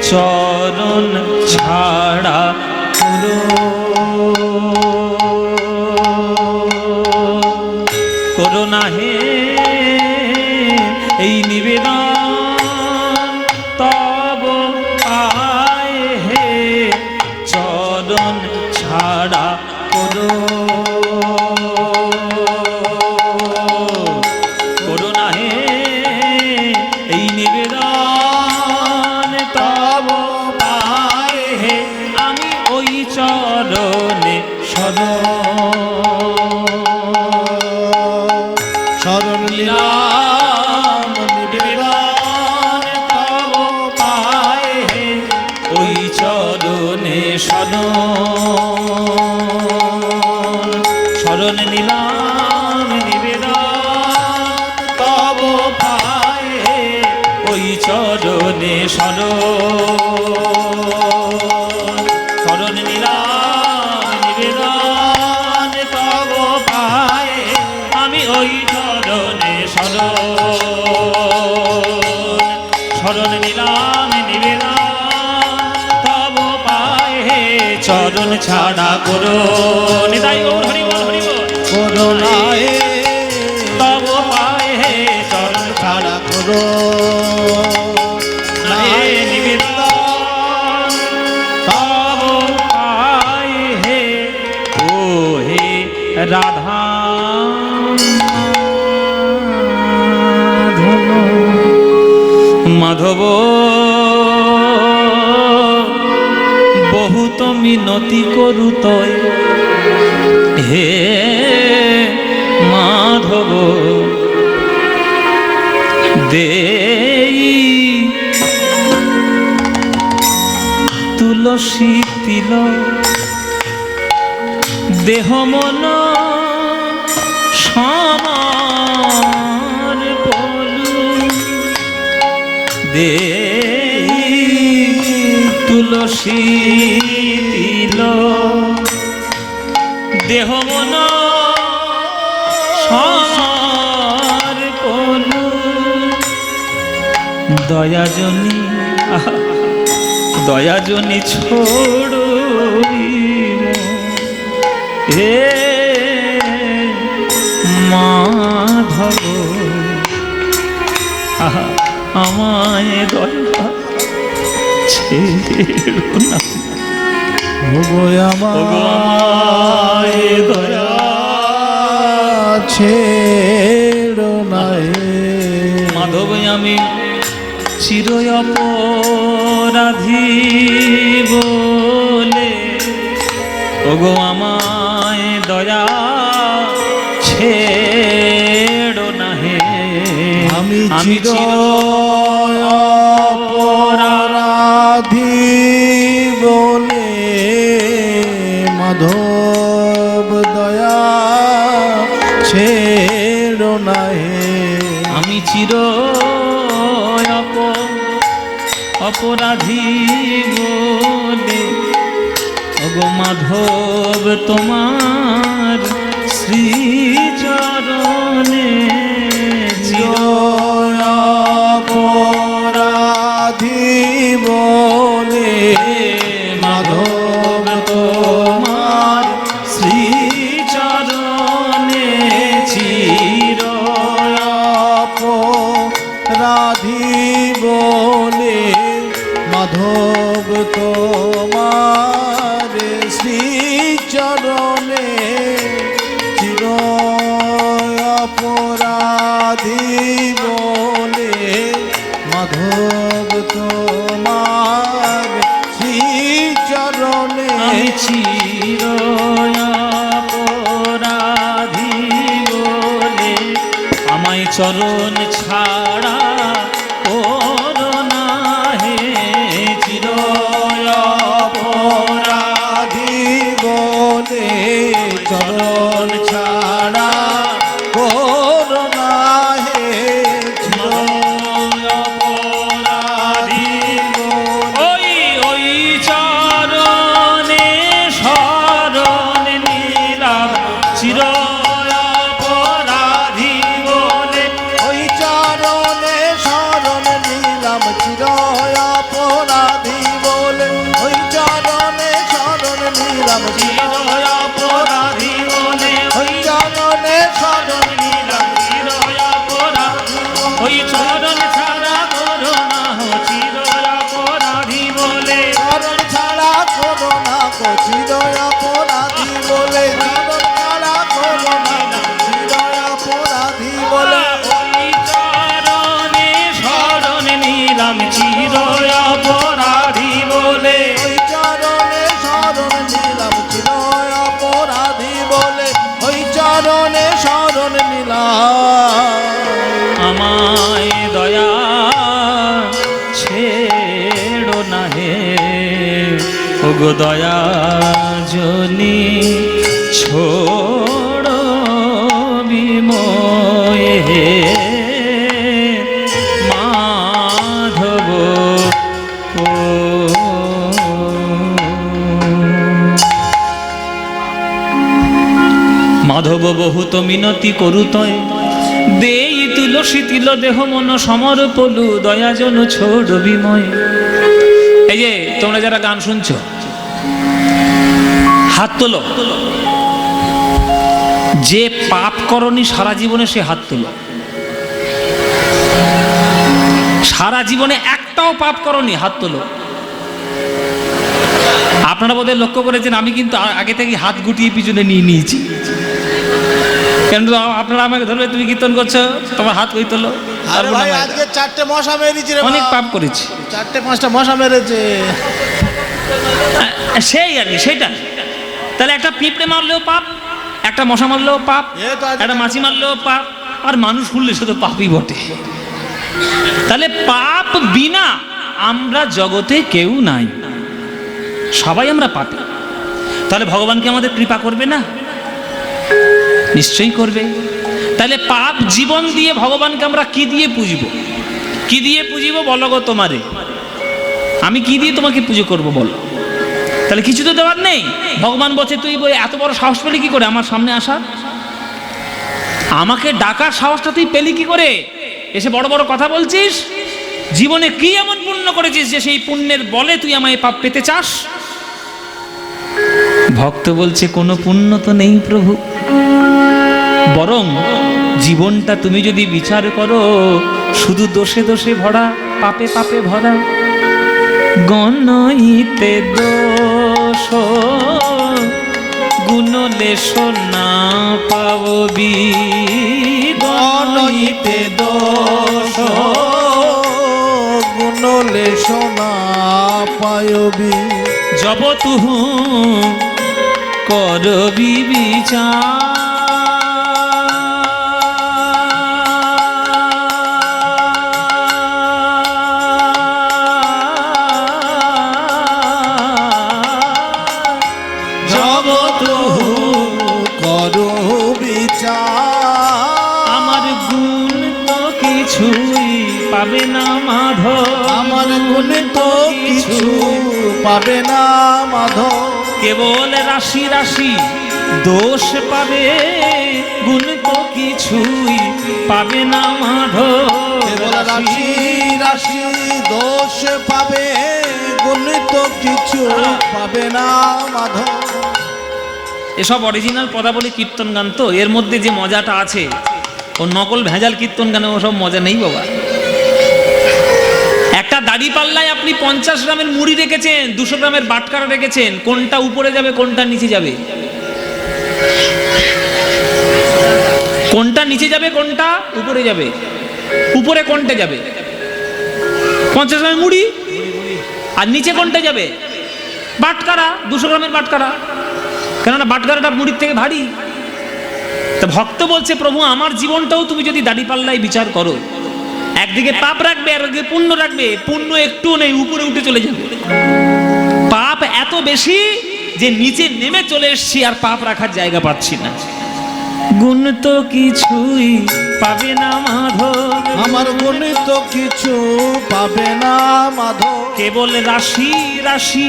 চরণ ছাড়া করোনা হে এই নিবেদন তব পায় হে, চরণ ছাড়া করো করোনা হে এই নিবেদন তব পায় হে, আমি ওই চরণে শরণ নিলাম নিবেদন তব পায় হে, ওই চরণে শরণ নিলাম নিবেদন তব পায় হে, ওই চরণে শরণ নিলাম নিবেদন তব পায়, আমি ওই চরণে শরণ নিলাম নিবেদন তব পায় হে, চরণ ছাড়া করো নিতাই গৌর হরি বল হরি বল করোনা হে তব পায় হে, চরণ ছাড়া করো নাই নিবেদন তব পায় হে, ও হে রাধা মাধব বহুত মিনতি করু তয় হে মাধব দেই তুলসী তিল দেহ মন সমান পলু, দেই তুলসী তিল দেহ মন সমান পলু, দয়াজনী দয়াজনী ছোড়ো হে মাধব, আমায় দয়া ছেড়ো না, ওগো আমায় দয়া ছেড়ো না হে। মাধব আমি চির অপরাধী বলে, ওগো আমায় দয়া ছেড়ো না হে। আমি চির অপরাধী বলে, মাধব দয়া ছেড়ো না হে। আমি চির অপরাধী বলে, ওগো মাধব তোমার শ্রীচরণে চির অপরাধী বলে, মাধব তোমার শ্রীচরণে চির অপরাধী বলে, মাধব তোমার শ্রীচরণে চির অপরাধী বলে, মাধব তোমার শ্রীচরণে আমি চির অপরাধী বলে, আমায় চরণ ছাড়া করো না হে। চির অপরাধী বলে, চরণ ছাড়া করো না হে। চির অপরাধী বলে, ওই ওই চরণে শরণ নিলাম চির অপরাধী বলে, ওই চরণে শরণ নিলাম চির অপরাধী বলে, ওই চরণে শরণ নিলাম চির অপরাধী বলে, ওই চরণে শরণ নিলাম চির অপরাধী, ওই চরণ ছাড়া করো না হো চির অপরাধী বলে, চরণ ছাড়া করো না গো চির অপরাধী বলে, চরণ ছাড়া করো না গো চির অপরাধী বলে, ওই চরণে শরণ নিলাম চির অপরাধী বলে, ওই চরণে শরণ নিলাম চির অপরাধী বলে, ওই চরণে শরণ নিলাম। আমায় দয়া ছেড়ো না হে, ওগো দয়া জনি ছোড়ো বিময়ে হে মাধব ও। মাধব বহুত মিনতি করুতয়, দেই তুলসী তিল দেহ মন সমর পলু, দয়াজন ছোড় বিময়। এই যে তোমরা যারা গান শুনছো, হাত তোলো। যে পাপ করনি সারা জীবনে সে হাত তোলো। সারা জীবনে একটাও পাপ করনি, হাত তোলো। আপনারা বোধহয় লক্ষ্য করেছেন, আমি কিন্তু আগে থেকে হাত গুটিয়ে পিছনে নিয়ে নিয়েছি। কিন্তু আপনারা আমাকে ধরবে, তুমি কীর্তন করছো, তোমার হাত কই তোলো। আরে ভাই আজকে 4টে মশা মেরেছি রে, অনেক পাপ করেছি, 4টে 5টা মশা মেরেছে। সেই আর কি, সেটা। তাহলে একটা পিঁপড়ে মারলেও পাপ, একটা মশা মারলেও পাপ, একটা মাছি মারলেও পাপ, আর মানুষ শুনলে সে তো পাপই বটে। তাহলে পাপ বিনা আমরা জগতে কেউ নাই, সবাই আমরা পাপী। তাহলে ভগবানকে আমাদের কৃপা করবে না? নিশ্চয়ই করবে। তাহলে পাপ জীবন দিয়ে ভগবানকে আমরা কি দিয়ে পুজবো? কি দিয়ে পুজিব বলো গো তোমারে? আমি কি দিয়ে তোমাকে পুজো করব বলো? তাহলে কিছু তো দেওয়ার নেই। ভগবান বলছে তুই এত বড় সাহস পেলি কি করে আমার সামনে আসার? আমাকে ডাকার সাহসটা তুই পেলি কি করে? এসে বড় বড় কথা বলছিস। জীবনে কি এমন পুণ্য করেছিস যে সেই পুণ্যের বলে তুই আমায় পাপ পেতে চাস? ভক্ত বলছে কোনো পুণ্য তো নেই প্রভু, বরং জীবনটা তুমি যদি বিচার করো শুধু দোষে দোষে ভরা, পাপে পাপে ভরা। গণইতে দোষ গুণলেশ না পাববি, গণইতে দোষ গুণলেশ না পায়বি। জব তুহু করবি বিচার। জব তুহু করো বিচার। আমার গুণ তো কিছুই পাবে না মাধব, আমার গুণে তো কিছু পাবে না মাধব। কেবল রাশি রাশি দোষ পাবে, গুণ তো কিছুই পাবে না মাধব। কেবল রাশি রাশি দোষ পাবে, গুণ তো কিছু পাবে না মাধব। এসব অরিজিনাল পদাবলী কীর্তন গান তো, এর মধ্যে যে মজাটা আছে ও নকল ভেজাল কীর্তন গানে ওসব মজা নেই বাবা। একটা দাড়ি পাল্লায় আপনি 50 গ্রামের মুড়ি রেখেছেন, 200 গ্রামের বাটকারা রেখেছেন, কোনটা উপরে যাবে কোনটা নিচে যাবে? কোনটা নিচে যাবে কোনটা উপরে যাবে? উপরে কোনটা যাবে? 50 গ্রামের মুড়ি। আর নিচে কোনটা যাবে? বাটকারা, 200 গ্রামের বাটকারা, কেননা বাটকারাটা মুড়ির থেকে ভারী। তো ভক্ত বলছে প্রভু আমার জীবনটাও তুমি যদি দাড়ি পাল্লায় বিচার করো, একদিকে পাপ রাখবে আর একদিকে পুণ্য রাখবে, পুণ্য একটু নেই, উপরে উঠে চলে যাবে। পাপ এত বেশি যে নিচে নেমে চলে এসছি আর পাপ রাখার জায়গা পাচ্ছি না। গুণ তো কিছুই পাবে না মাধব, আমার গুণে তো কিছু পাবে না মাধব। কেবল রাশি রাশি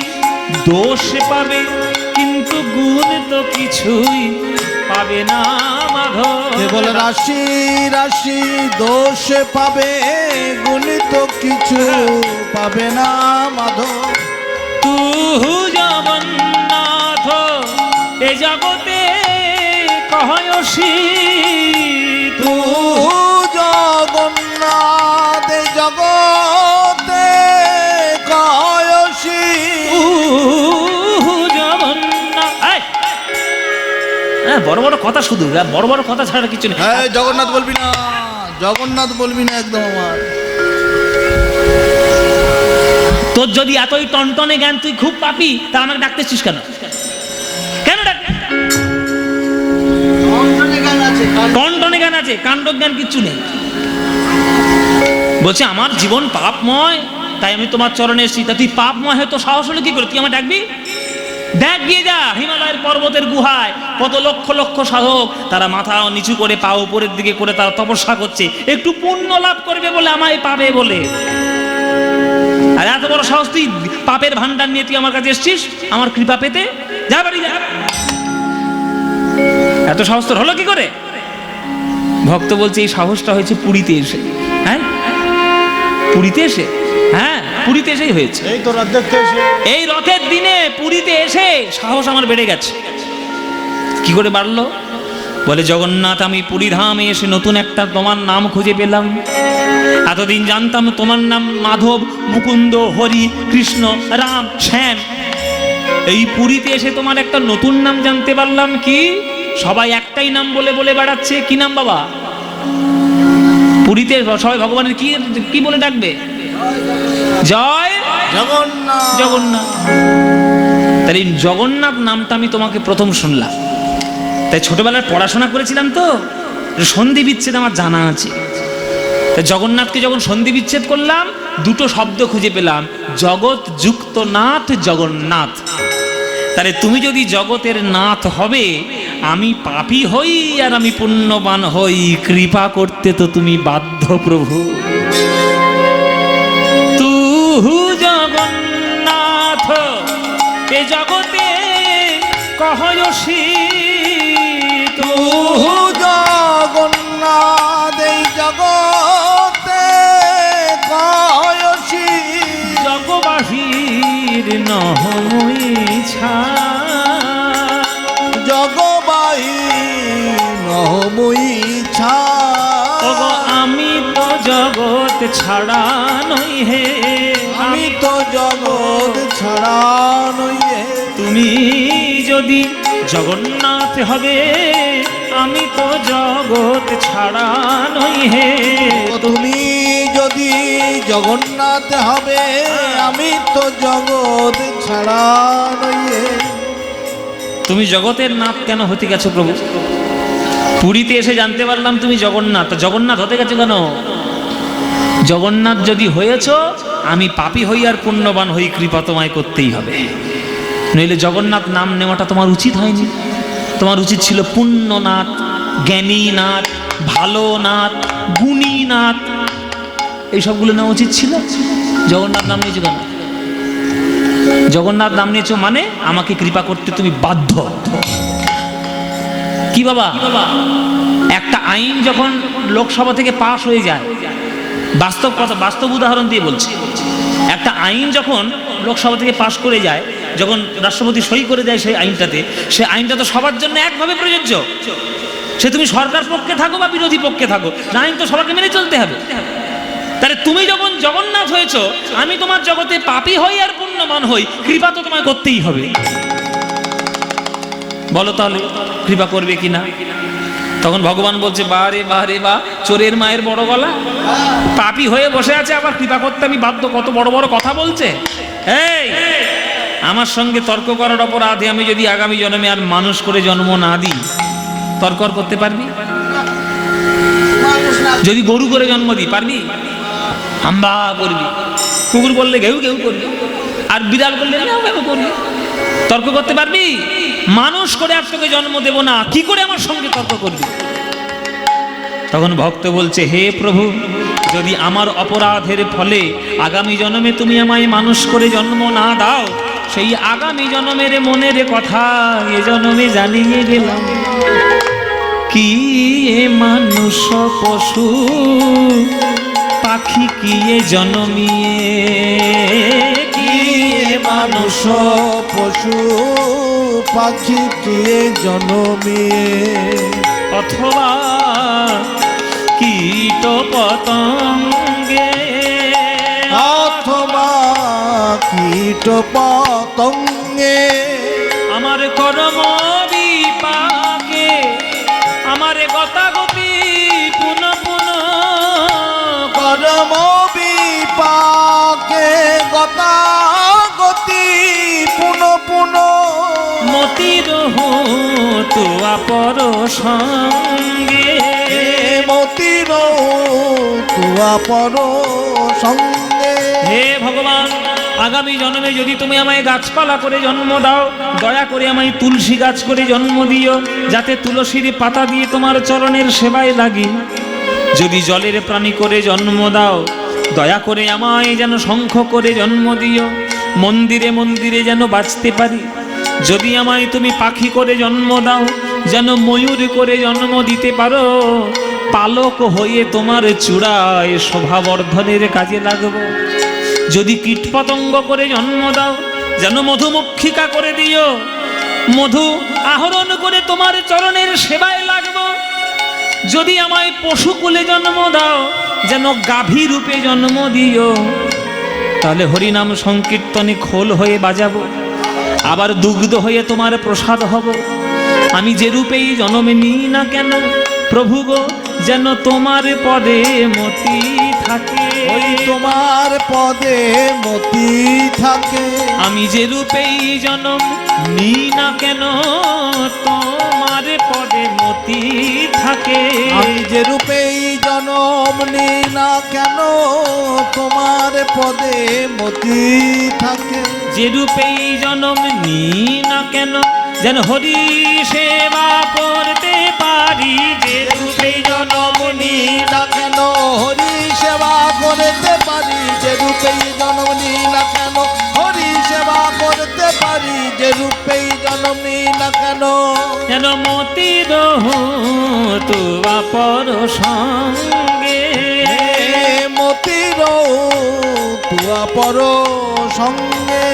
দোষ পাবে, কিন্তু গুণ তো কিছুই পাবে না মাধব। কেবল রাশি রাশি দোষ পাবে, গুণ তো কিছু পাবে না মাধব। তুহু জগন্নাথ এ জগতে কহয়সি, তু জগন্নাথ জগতে কয়সি। তুহু জগন্নাথ। বড় বড় কথা, শুধু বড় বড় কথা ছাড়া কিছু নেই। হ্যাঁ জগন্নাথ বলবি না, জগন্নাথ বলবি না একদম। আমার তোর যদি এতই টনটনে জ্ঞান, তুই খুব পাপি, তা আমাকে ডাকতেছিস কেন? কেন টনটনে জ্ঞান আছে, কাণ্ড জ্ঞান কিচ্ছু নেই। বলছে আমার জীবন পাপময়, তাই আমি তোমার চরণে এসেছি। তা তুই পাপময় হয়তো সাহস হলে কি করে তুই আমার ডাকবি? দেখ গিয়ে যা হিমালয়ের পর্বতের গুহায় কত লক্ষ লক্ষ সাধক, তারা মাথা নিচু করে পা উপরের দিকে করে তারা তপস্যা করছে, একটু পুণ্য লাভ করবে বলে, আমায় পাবে বলে। আর এত বড় সাহস, তুই পাপের ভান্ডার নিয়ে তুই আমার কাছে এসছিস আমার কৃপা পেতে? যা বাড়ি যা। এত সাহস তোর হলো কি করে? ভক্ত বলছে এই সাহসটা হয়েছে পুরীতে এসে। হ্যাঁ পুরীতে এসে, হ্যাঁ পুরীতে এসেই হয়েছে। এই তো রথ দেখতে এসে, এই রথের দিনে পুরীতে এসে সাহস আমার বেড়ে গেছে। কি করে বাড়লো? বলে জগন্নাথ আমি পুরী ধামে এসে নতুন একটা তোমার নাম খুঁজে পেলাম। এতদিন জানতাম তোমার নাম মাধব, মুকুন্দ, হরি, কৃষ্ণ, রাম, শ্যাম। এই পুরীতে এসে তোমার একটা নতুন নাম জানতে পারলাম। কি? সবাই একটাই নাম বলে বলে বেড়াচ্ছে। কি নাম বাবা? পুরীতে সবাই ভগবানের কি কি বলে ডাকবে? জয় জগন্নাথ। জগন্নাথ। তাহলে এই জগন্নাথ নামটা আমি তোমাকে প্রথম শুনলাম। তাই ছোটবেলায় পড়াশোনা করেছিলাম তো, সন্ধি বিচ্ছেদ আমার জানা আছে। তাই জগন্নাথকে যখন সন্ধি বিচ্ছেদ করলাম, দুটো শব্দ খুঁজে পেলাম, জগৎ যুক্ত নাথ, জগন্নাথ। তাহলে তুমি যদি জগতের নাথ হবে, আমি পাপী হই আর আমি পুণ্যবান হই, কৃপা করতে তো তুমি বাধ্য প্রভু। তুহু জগন্নাথ এ জগতে কহয়সি, তুহু জগন্নাথ এই জগতে কয় নহময়ী ছা জগবাই নহময়ী ছা ওগো আমি তো জগৎ ছাড়া নই হে, আমি তো জগৎ ছাড়া নই হে। তুমি যদি জগন্নাথ হবে আমি তো জগৎ ছাড়া নই হে। তুমি যদি জগন্নাথ হবে আমি তো জগৎ ছাড়া নই হে। তুমি জগতের নাথ কেন হতে গেছো প্রভু? পুরীতে এসে জানতে পারলাম তুমি জগন্নাথ। জগন্নাথ হতে গেছো কেন? জগন্নাথ যদি হয়েছ আমি পাপী হই আর পুণ্যবান হই, কৃপা তোমায় করতেই হবে, নইলে জগন্নাথ নাম নেওয়াটা তোমার উচিত হয়নি। তোমার উচিত ছিল পুণ্যনাথ, জ্ঞানীনাথ, ভালো নাথ, গুণীনাথ, এইসবগুলো নেওয়া উচিত ছিল। জগন্নাথ নাম নিয়েছো কেন? জগন্নাথ নাম নিয়েছো মানে আমাকে কৃপা করতে তুমি বাধ্য। কি বাবা, একটা আইন যখন লোকসভা থেকে পাশ হয়ে যায়, বাস্তব কথা, বাস্তব উদাহরণ দিয়ে বলছি, একটা আইন যখন লোকসভা থেকে পাশ করে যায়, যখন রাষ্ট্রপতি সই করে দেয় সেই আইনটাতে, সে আইনটা তো সবার জন্য একভাবে প্রযোজ্য। সে তুমি সরকার পক্ষে থাকো বা বিরোধী পক্ষে থাকো, আইন তো সবাইকে মেনে চলতে হবে। তাহলে তুমি যখন জগন্নাথ হয়েছ আমি তোমার জগতে পাপী হই আর পুণ্যবান হই, কৃপা তো তোমায় করতেই হবে। বলো তাহলে কৃপা করবে কিনা? তখন ভগবান বলছে, বারে বারে বা চোরের মায়ের বড় গলা, পাপী হয়ে বসে আছে আবার কৃপা করতে আমি বাধ্য। কত বড় বড় কথা বলছে। এই আমার সঙ্গে তর্ক করার অপরাধে আমি যদি আগামী জন্মে আর মানুষ করে জন্ম না দিই, তর্ক করতে পারবি? যদি গরু করে জন্ম দিই পারবি? হাম্বা করবি। কুকুর বললে ঘেউ ঘেউ করবি, আর বিড়াল বললে ঘেউ ঘেউ করবি। তর্ক করতে পারবি? মানুষ করে আর তোকে জন্ম দেব না, কি করে আমার সঙ্গে তর্ক করবি? তখন ভক্ত বলছে, হে প্রভু, যদি আমার অপরাধের ফলে আগামী জন্মে তুমি আমায় মানুষ করে জন্ম না দাও, সেই আগামী জন্মের মনের কথা এ জন্মে জানিয়ে গেলাম। কি এ মানুষ পশু পাখি কি এ জন্মিয়ে, কি এ মানুষ পশু পাখি কি এ জন্মিয়ে, অথবা কীট পতঙ্গে, অথবা কীট পতঙ্গে, আমার কর্ম বিপাকে, আমার গতাগতি পুন পুন, কর্ম বিপাকে গতাগতি পুন পুন, মতির হতো আপর সঙ্গে, মতির তুয়া পর সঙ্গে। হে ভগবান, আগামী জন্মে যদি তুমি আমায় গাছপালা করে জন্ম দাও, দয়া করে আমায় তুলসী গাছ করে জন্ম দিও, যাতে তুলসীর পাতা দিয়ে তোমার চরণের সেবায় লাগি। যদি জলের প্রাণী করে জন্ম দাও, দয়া করে আমায় যেন শঙ্খ করে জন্ম দিও, মন্দিরে মন্দিরে যেন বাঁচতে পারি। যদি আমায় তুমি পাখি করে জন্ম দাও, যেন ময়ূর করে জন্ম দিতে পারো, পালক হয়ে তোমার চূড়ায় শোভাবর্ধনের কাজে লাগব। যদি কীটপতঙ্গ করে জন্ম দাও, যেন মধুমক্ষিকা করে দিও, মধু আহরণ করে তোমার চরণের সেবায় লাগব। যদি আমায় পশুকুলে জন্ম দাও, যেন গাভী রূপে জন্ম দিও, তাহলে হরিনাম সংকীর্তনে খোল হয়ে বাজাবো, আবার দুগ্ধ হয়ে তোমার প্রসাদ হব। আমি যে রূপেই জন্ম নিই না কেন প্রভু গো, যেন তোমার পদে মতি থাকে, ওই তোমার পদে মতি থাকে। আমি যে রূপেই জন্ম নিই না কেন তোমার পদে মতি থাকে, আমি যে রূপেই জনম নিই না কেন তোমার পদে মতি থাকে। যে রূপেই জন্ম নিই না কেন যেন হরি সেবা করতে পারি, যে রূপেই জন্ম নিই না কেন হরি সেবা করতে পারি, যে রূপেই জন্ম নিই না কেন হরি সেবা করতে পারি, যে রূপেই জন্ম নিই না কেন যেন মতির হতো আপর সঙ্গে, মতির তুয়া পর সঙ্গে।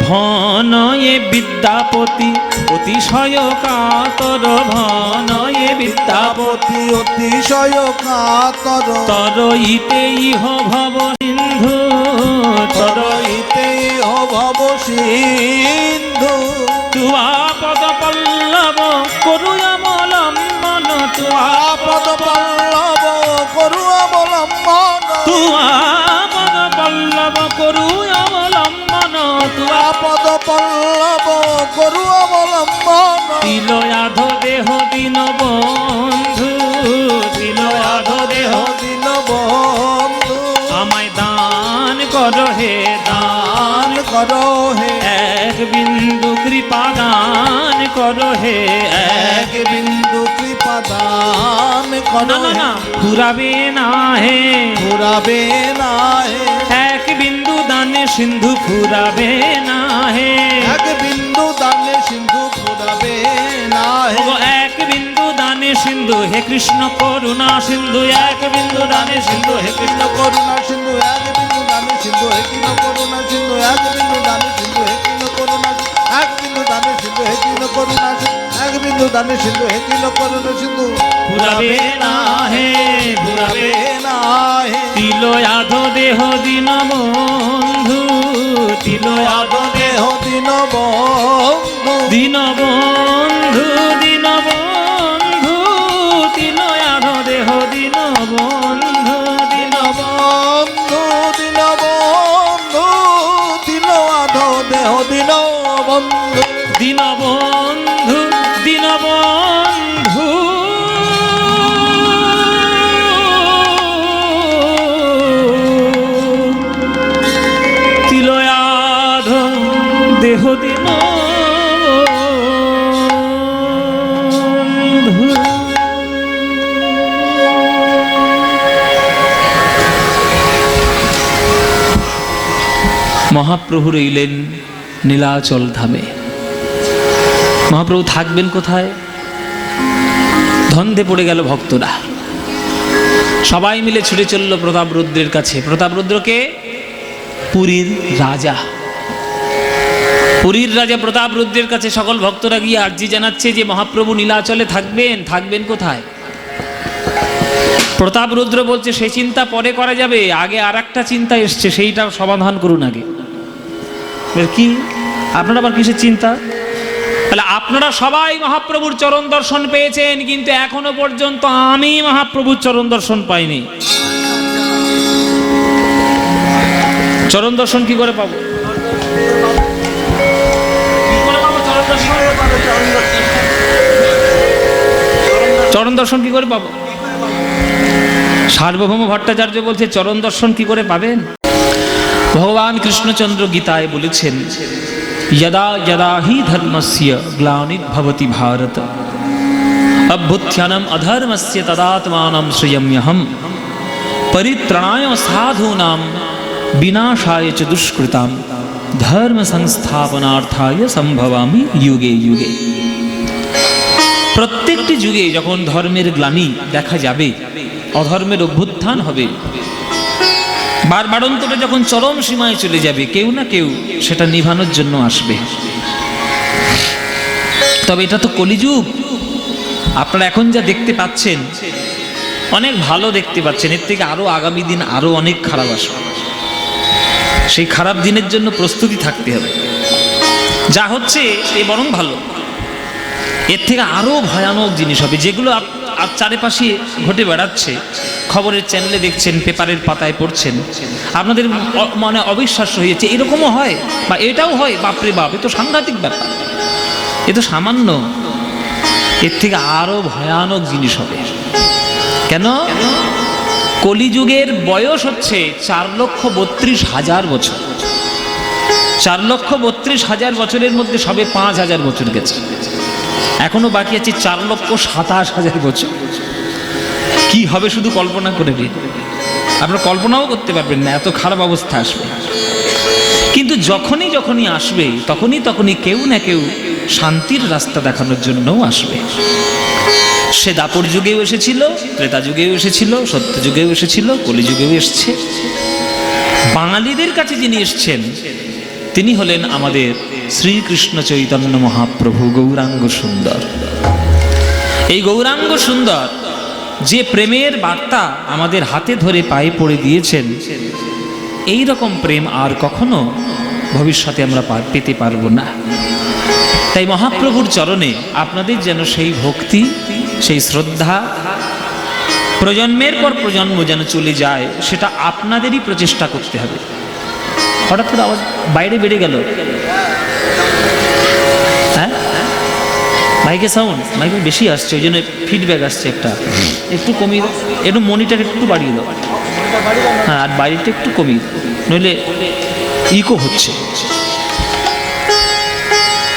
ভনয়ে বিদ্যাপতি অতিশয় কাতর, ভনয়ে বিদ্যাপতি অতিশয় কাতর, তরইতে ইহ ভব সিন্ধু, তরইতে ভব সিন্ধু। তুয়া পদ পল্লব করু অবলম্বন, তুয়া পদ পল্লব করু অবলম্বন, তুয়া পদ পল্লব করু অবলম্বন, তুয়া পদ পল্লব করু অবলম্বন। তিলয়াধ দেহ দিন বন্ধু, তিলয়াধ দেহ দিন বন্ধু, আমায় দান কর হে, দান করো হে, এক বিন্দু কৃপা দান কর হে, এক বিন্দু কৃপা দান করো। না না ফুরাবে না হে, ফুরাবে না হে, এক বিন্দু দানে সিন্ধু ফুরাবে না হে, এক বিন্দু দানে সিন্ধু ফুরাবে না হে, ওগো এক বিন্দু দানে সিন্ধু হে কৃষ্ণ করুণা সিন্ধু, এক বিন্দু দানে সিন্ধু হে কৃষ্ণ করুণা সিন্ধু, এক বিন্দু দানে সিন্ধু হে কৃষ্ণ করুণা সিন্ধু, এক বিন্দু দানে সিন্ধু হে কৃষ্ণ করুণা, এক বিন্দু দানে সিন্ধু হে কৃষ্ণ করুণা, এক বিন্দু দানে সিন্ধু হে কৃষ্ণ করুণা সিন্ধু। ফুরাবে না হে, ফুরাবে না হে, তিলয়াধ দেহ দিন বন্ধু, তিলয়াধ দেহ দিন বন্ধু, দিন বন্ধু, দিন বন্ধু, তিলয়াধ দেহ দিন বন্ধু, দিন বন্ধু, দিন বন্ধু, দিন আধ দেহ দিন বন্ধু, দিন বন্ধু, দিন বন্ধু। তিলয়াধ দেহ দিন বন্ধু। মহাপ্রভু রইলেন নীলাচল ধামে। মহাপ্রভু থাকবেন কোথায়? ধন্ধে পড়ে গেল ভক্তরা, সবাই মিলে ছুটে চলল প্রতাপরুদ্রের কাছে। প্রতাপরুদ্রকে পুরীর রাজা, পুরীর রাজা প্রতাপরুদ্রের কাছে সকল ভক্তরা গিয়ে আর্জি জানাচ্ছে যে মহাপ্রভু নীলাচলে থাকবেন, থাকবেন কোথায়? প্রতাপরুদ্র বলছে সেই চিন্তা পরে করা যাবে, আগে আর একটা চিন্তা এসছে, সেইটা সমাধান করুন আগে। কি আপনারা আবার কিসের চিন্তা? তাহলে আপনারা সবাই মহাপ্রভুর চরণ দর্শন পেয়েছেন, কিন্তু এখনো পর্যন্ত আমি মহাপ্রভুর চরণ দর্শন পাইনি। চরণ দর্শন কি করে পাবো? চরণ দর্শন কি করে পাবো? সার্বভৌম ভট্টাচার্য বলছে চরণ দর্শন কি করে পাবেন? ভগবান কৃষ্ণচন্দ্র গীতায় বলেছেন, यदा यदा हि धर्मस्य ग्लानिर्भवति भारत अभ्युत्थानम् अधर्मस्य तदात्मानं श्रियम्यहम् परित्राणाय साधूनां विनाशाय च दुष्कृतां धर्म संस्थापनार्थाय संभवामि युगे युगे। প্রত্যেকটি যুগে যখন ধর্মের গ্লানি দেখা যাবে, অধর্মের অভ্যুত্থান হবে, বারবারন্তরে যখন চরম সীমায় চলে যাবে, কেউ না কেউ সেটা নিভানোর জন্য আসবে। তবে এটা তো কলিযুগ। আপনারা এখন যা দেখতে পাচ্ছেন অনেক ভালো দেখতে পাচ্ছেন, এর থেকে আরো আগামী দিন আরো অনেক খারাপ আসবে। সেই খারাপ দিনের জন্য প্রস্তুতি থাকতে হবে। যা হচ্ছে এ বরং ভালো, এর থেকে আরো ভয়ানক জিনিস হবে, যেগুলো আর চারিপাশে ঘটে বেড়াচ্ছে, খবরের চ্যানেলে দেখছেন, পেপারের পাতায় পড়ছেন, আপনাদের মনে অবিশ্বাস্য হয়েছে এরকমও হয় বা এটাও হয়, বাপরে বাপ, এ তো সাংঘাতিক ব্যাপার, এ তো সামান্য। এর থেকে আরো ভয়ানক জিনিস হবে। কেন? কলিযুগের বয়স হচ্ছে 4,32,000 বছর। 4,32,000 বছরের মধ্যে সবে 5,000 বছর গেছে, এখনো বাকি আছে 4,27,000 বছর। কি হবে শুধু কল্পনা করে দিন, আপনারা কল্পনাও করতে পারবেন না, এত খারাপ অবস্থা আসবে। কিন্তু যখনই যখনই আসবে তখনই কেউ না কেউ শান্তির রাস্তা দেখানোর জন্যও আসবে। সে দাপর যুগেও এসেছিল, ত্রেতা যুগেও এসেছিল, সত্য যুগেও এসেছিল, কলিযুগেও এসছে। বাঙালিদের কাছে যিনি এসছেন তিনি হলেন আমাদের শ্রীকৃষ্ণ চৈতন্য মহাপ্রভু গৌরাঙ্গ সুন্দর। এই গৌরাঙ্গ সুন্দর যে প্রেমের বার্তা আমাদের হাতে ধরে পায়ে পড়ে দিয়েছেন, এই রকম প্রেম আর কখনো ভবিষ্যতে আমরা পেতে পারবো না। তাই মহাপ্রভুর চরণে আপনাদের যেন সেই ভক্তি, সেই শ্রদ্ধা প্রজন্মের পর প্রজন্ম যেন চলে যায়, সেটা আপনাদেরই প্রচেষ্টা করতে হবে। হঠাৎ করে আওয়াজ বাইরে বেড়ে গেল, হ্যাঁ মাইকে সাউন্ড মাইকে বেশি আসছে, ওই জন্য ফিডব্যাক আসছে। একটু কমিয়ে দাও, একটু মনিটর একটু বাড়িয়ে দাও, হ্যাঁ আর বাইরেটা একটু কমিয়ে দাও, নইলে ইকো হচ্ছে।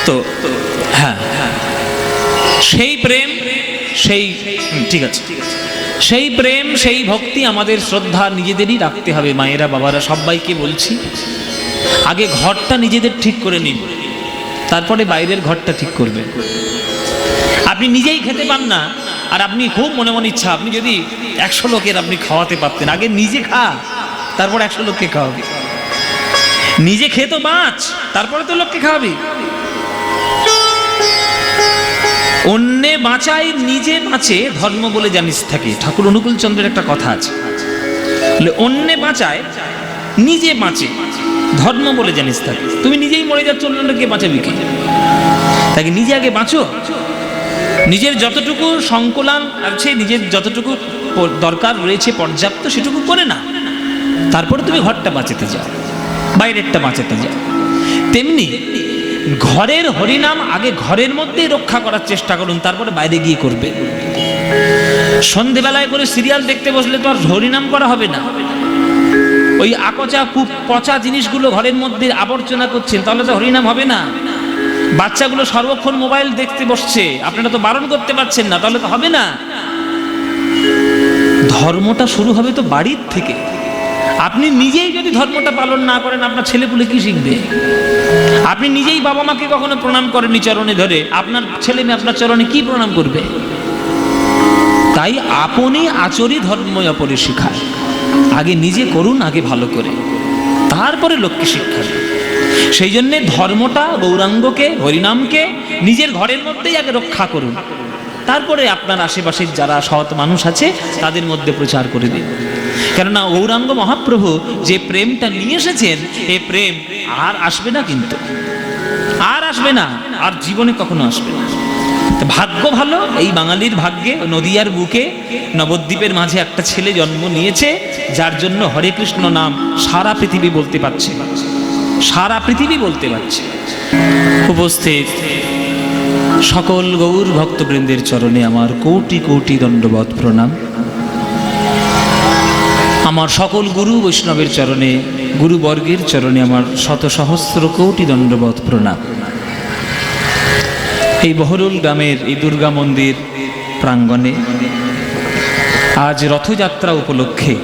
তো হ্যাঁ, সেই প্রেম, সেই ঠিক আছে, সেই প্রেম, সেই ভক্তি, আমাদের শ্রদ্ধা নিজেদেরই রাখতে হবে। মায়েরা, বাবারা, সবাইকে বলছি, আগে ঘরটা নিজেদের ঠিক করে নিন, তারপরে বাইরের ঘরটা ঠিক করবে। আপনি নিজেই খেতে পান না, আর আপনি খুব মনে মনে ইচ্ছা, আপনি যদি 100 লোকের আপনি খাওয়াতে পারতেন, আগে নিজে খা, তারপর 100 লোককে খাওয়াবি। নিজে খেয়ে তো বাঁচ, তারপরে তো লোককে খাওয়াবি। অন্যে বাঁচায় নিজে বাঁচে ধর্ম বলে জানিস থাকে, ঠাকুর অনুকূল চন্দ্রের একটা কথা আছে, অন্যে বাঁচায় নিজে বাঁচে ধর্ম বলে জানিস থাকে। তুমি নিজেই মরে যাচ্ছ, অন্যকে বাঁচাবি কি? তাকে নিজে আগে বাঁচো, নিজের যতটুকু সংকলন আছে, নিজের যতটুকু দরকার রয়েছে পর্যাপ্ত, সেটুকু করে না, তারপরে তুমি ঘরটা বাঁচাতে যাও, বাইরেরটা বাঁচাতে যাও। তেমনি ঘরের হরিনাম আগে ঘরের মধ্যেই রক্ষা করার চেষ্টা করুন, তারপরে বাইরে গিয়ে করবে। সন্ধেবেলায় করে সিরিয়াল দেখতে বসলে তো আর হরিনাম করা হবে না। ওই আকচা পচা জিনিসগুলো ঘরের মধ্যে আবর্জনা করছেন, তাহলে তো হরিনাম হবে না। বাচ্চাগুলো সর্বক্ষণ মোবাইল দেখতে বসছে, আপনারা তো বারণ করতে পারছেন না, তাহলে তো হবে না। ধর্মটা শুরু হবে তো বাড়ির থেকে। আপনি নিজেই যদি ধর্মটা পালন না করেন, আপনার ছেলেপুলে কি শিখবে? আপনি নিজেই বাবা মাকে কখনো প্রণাম করেননি চরণে ধরে, আপনার ছেলে মেয়ে আপনার চরণে কি প্রণাম করবে? তাই আপনি আচরি ধর্ম অপরে শিখায়। আগে নিজে করুন, আগে ভালো করে, তারপরে লোককে শিক্ষা দেন। সেই জন্যে ধর্মটা, গৌরাঙ্গকে, হরিনামকে নিজের ঘরের মধ্যেই আগে রক্ষা করুন, তারপরে আপনার আশেপাশের যারা সৎ মানুষ আছে তাদের মধ্যে প্রচার করে দিন। কেননা গৌরাঙ্গ মহাপ্রভু যে প্রেমটা নিয়ে এসেছেন, এই প্রেম আর আসবে না, কিন্তু আর আসবে না, আর জীবনে কখনো আসবে না। ভাগ্য ভালো, এই বাঙালির ভাগ্যে নদিয়ার বুকে নবদ্বীপের মাঝে একটা ছেলে জন্ম নিয়েছে, যার জন্য হরে কৃষ্ণ নাম সারা পৃথিবী বলতে পারছে, সারা পৃথিবী বলতে পারছে। উপস্থিত সকল গৌর ভক্তবৃন্দের চরণে আমার কোটি কোটি দণ্ডবৎ প্রণাম। আমার সকল গুরু বৈষ্ণবের চরণে, গুরুবর্গের চরণে আমার শত সহস্র কোটি দণ্ডবৎ প্রণাম। এই বহরুল গ্রামের এই দুর্গা মন্দির প্রাঙ্গণে আজ রথযাত্রা উপলক্ষে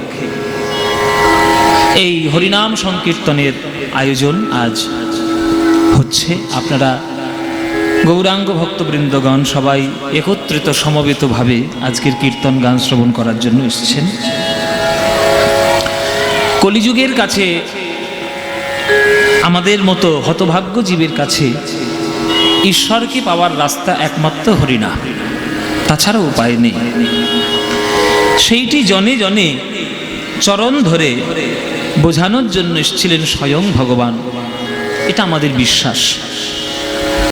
এই হরিনাম সংকীর্তনের আয়োজন আজ হচ্ছে। আপনারা গৌরাঙ্গ ভক্তবৃন্দগণ সবাই একত্রিত সমবেতভাবে আজকের কীর্তন গান শ্রবণ করার জন্য এসেছেন। কলিযুগের কাছে, আমাদের মতো হতভাগ্য জীবের কাছে ঈশ্বরকে পাওয়ার রাস্তা একমাত্র হরিনাম, তাছাড়া উপায় নেই। সেইটি জনে জনে চরণ ধরে বোঝানোর জন্য এসেছিলেন স্বয়ং ভগবান, এটা আমাদের বিশ্বাস।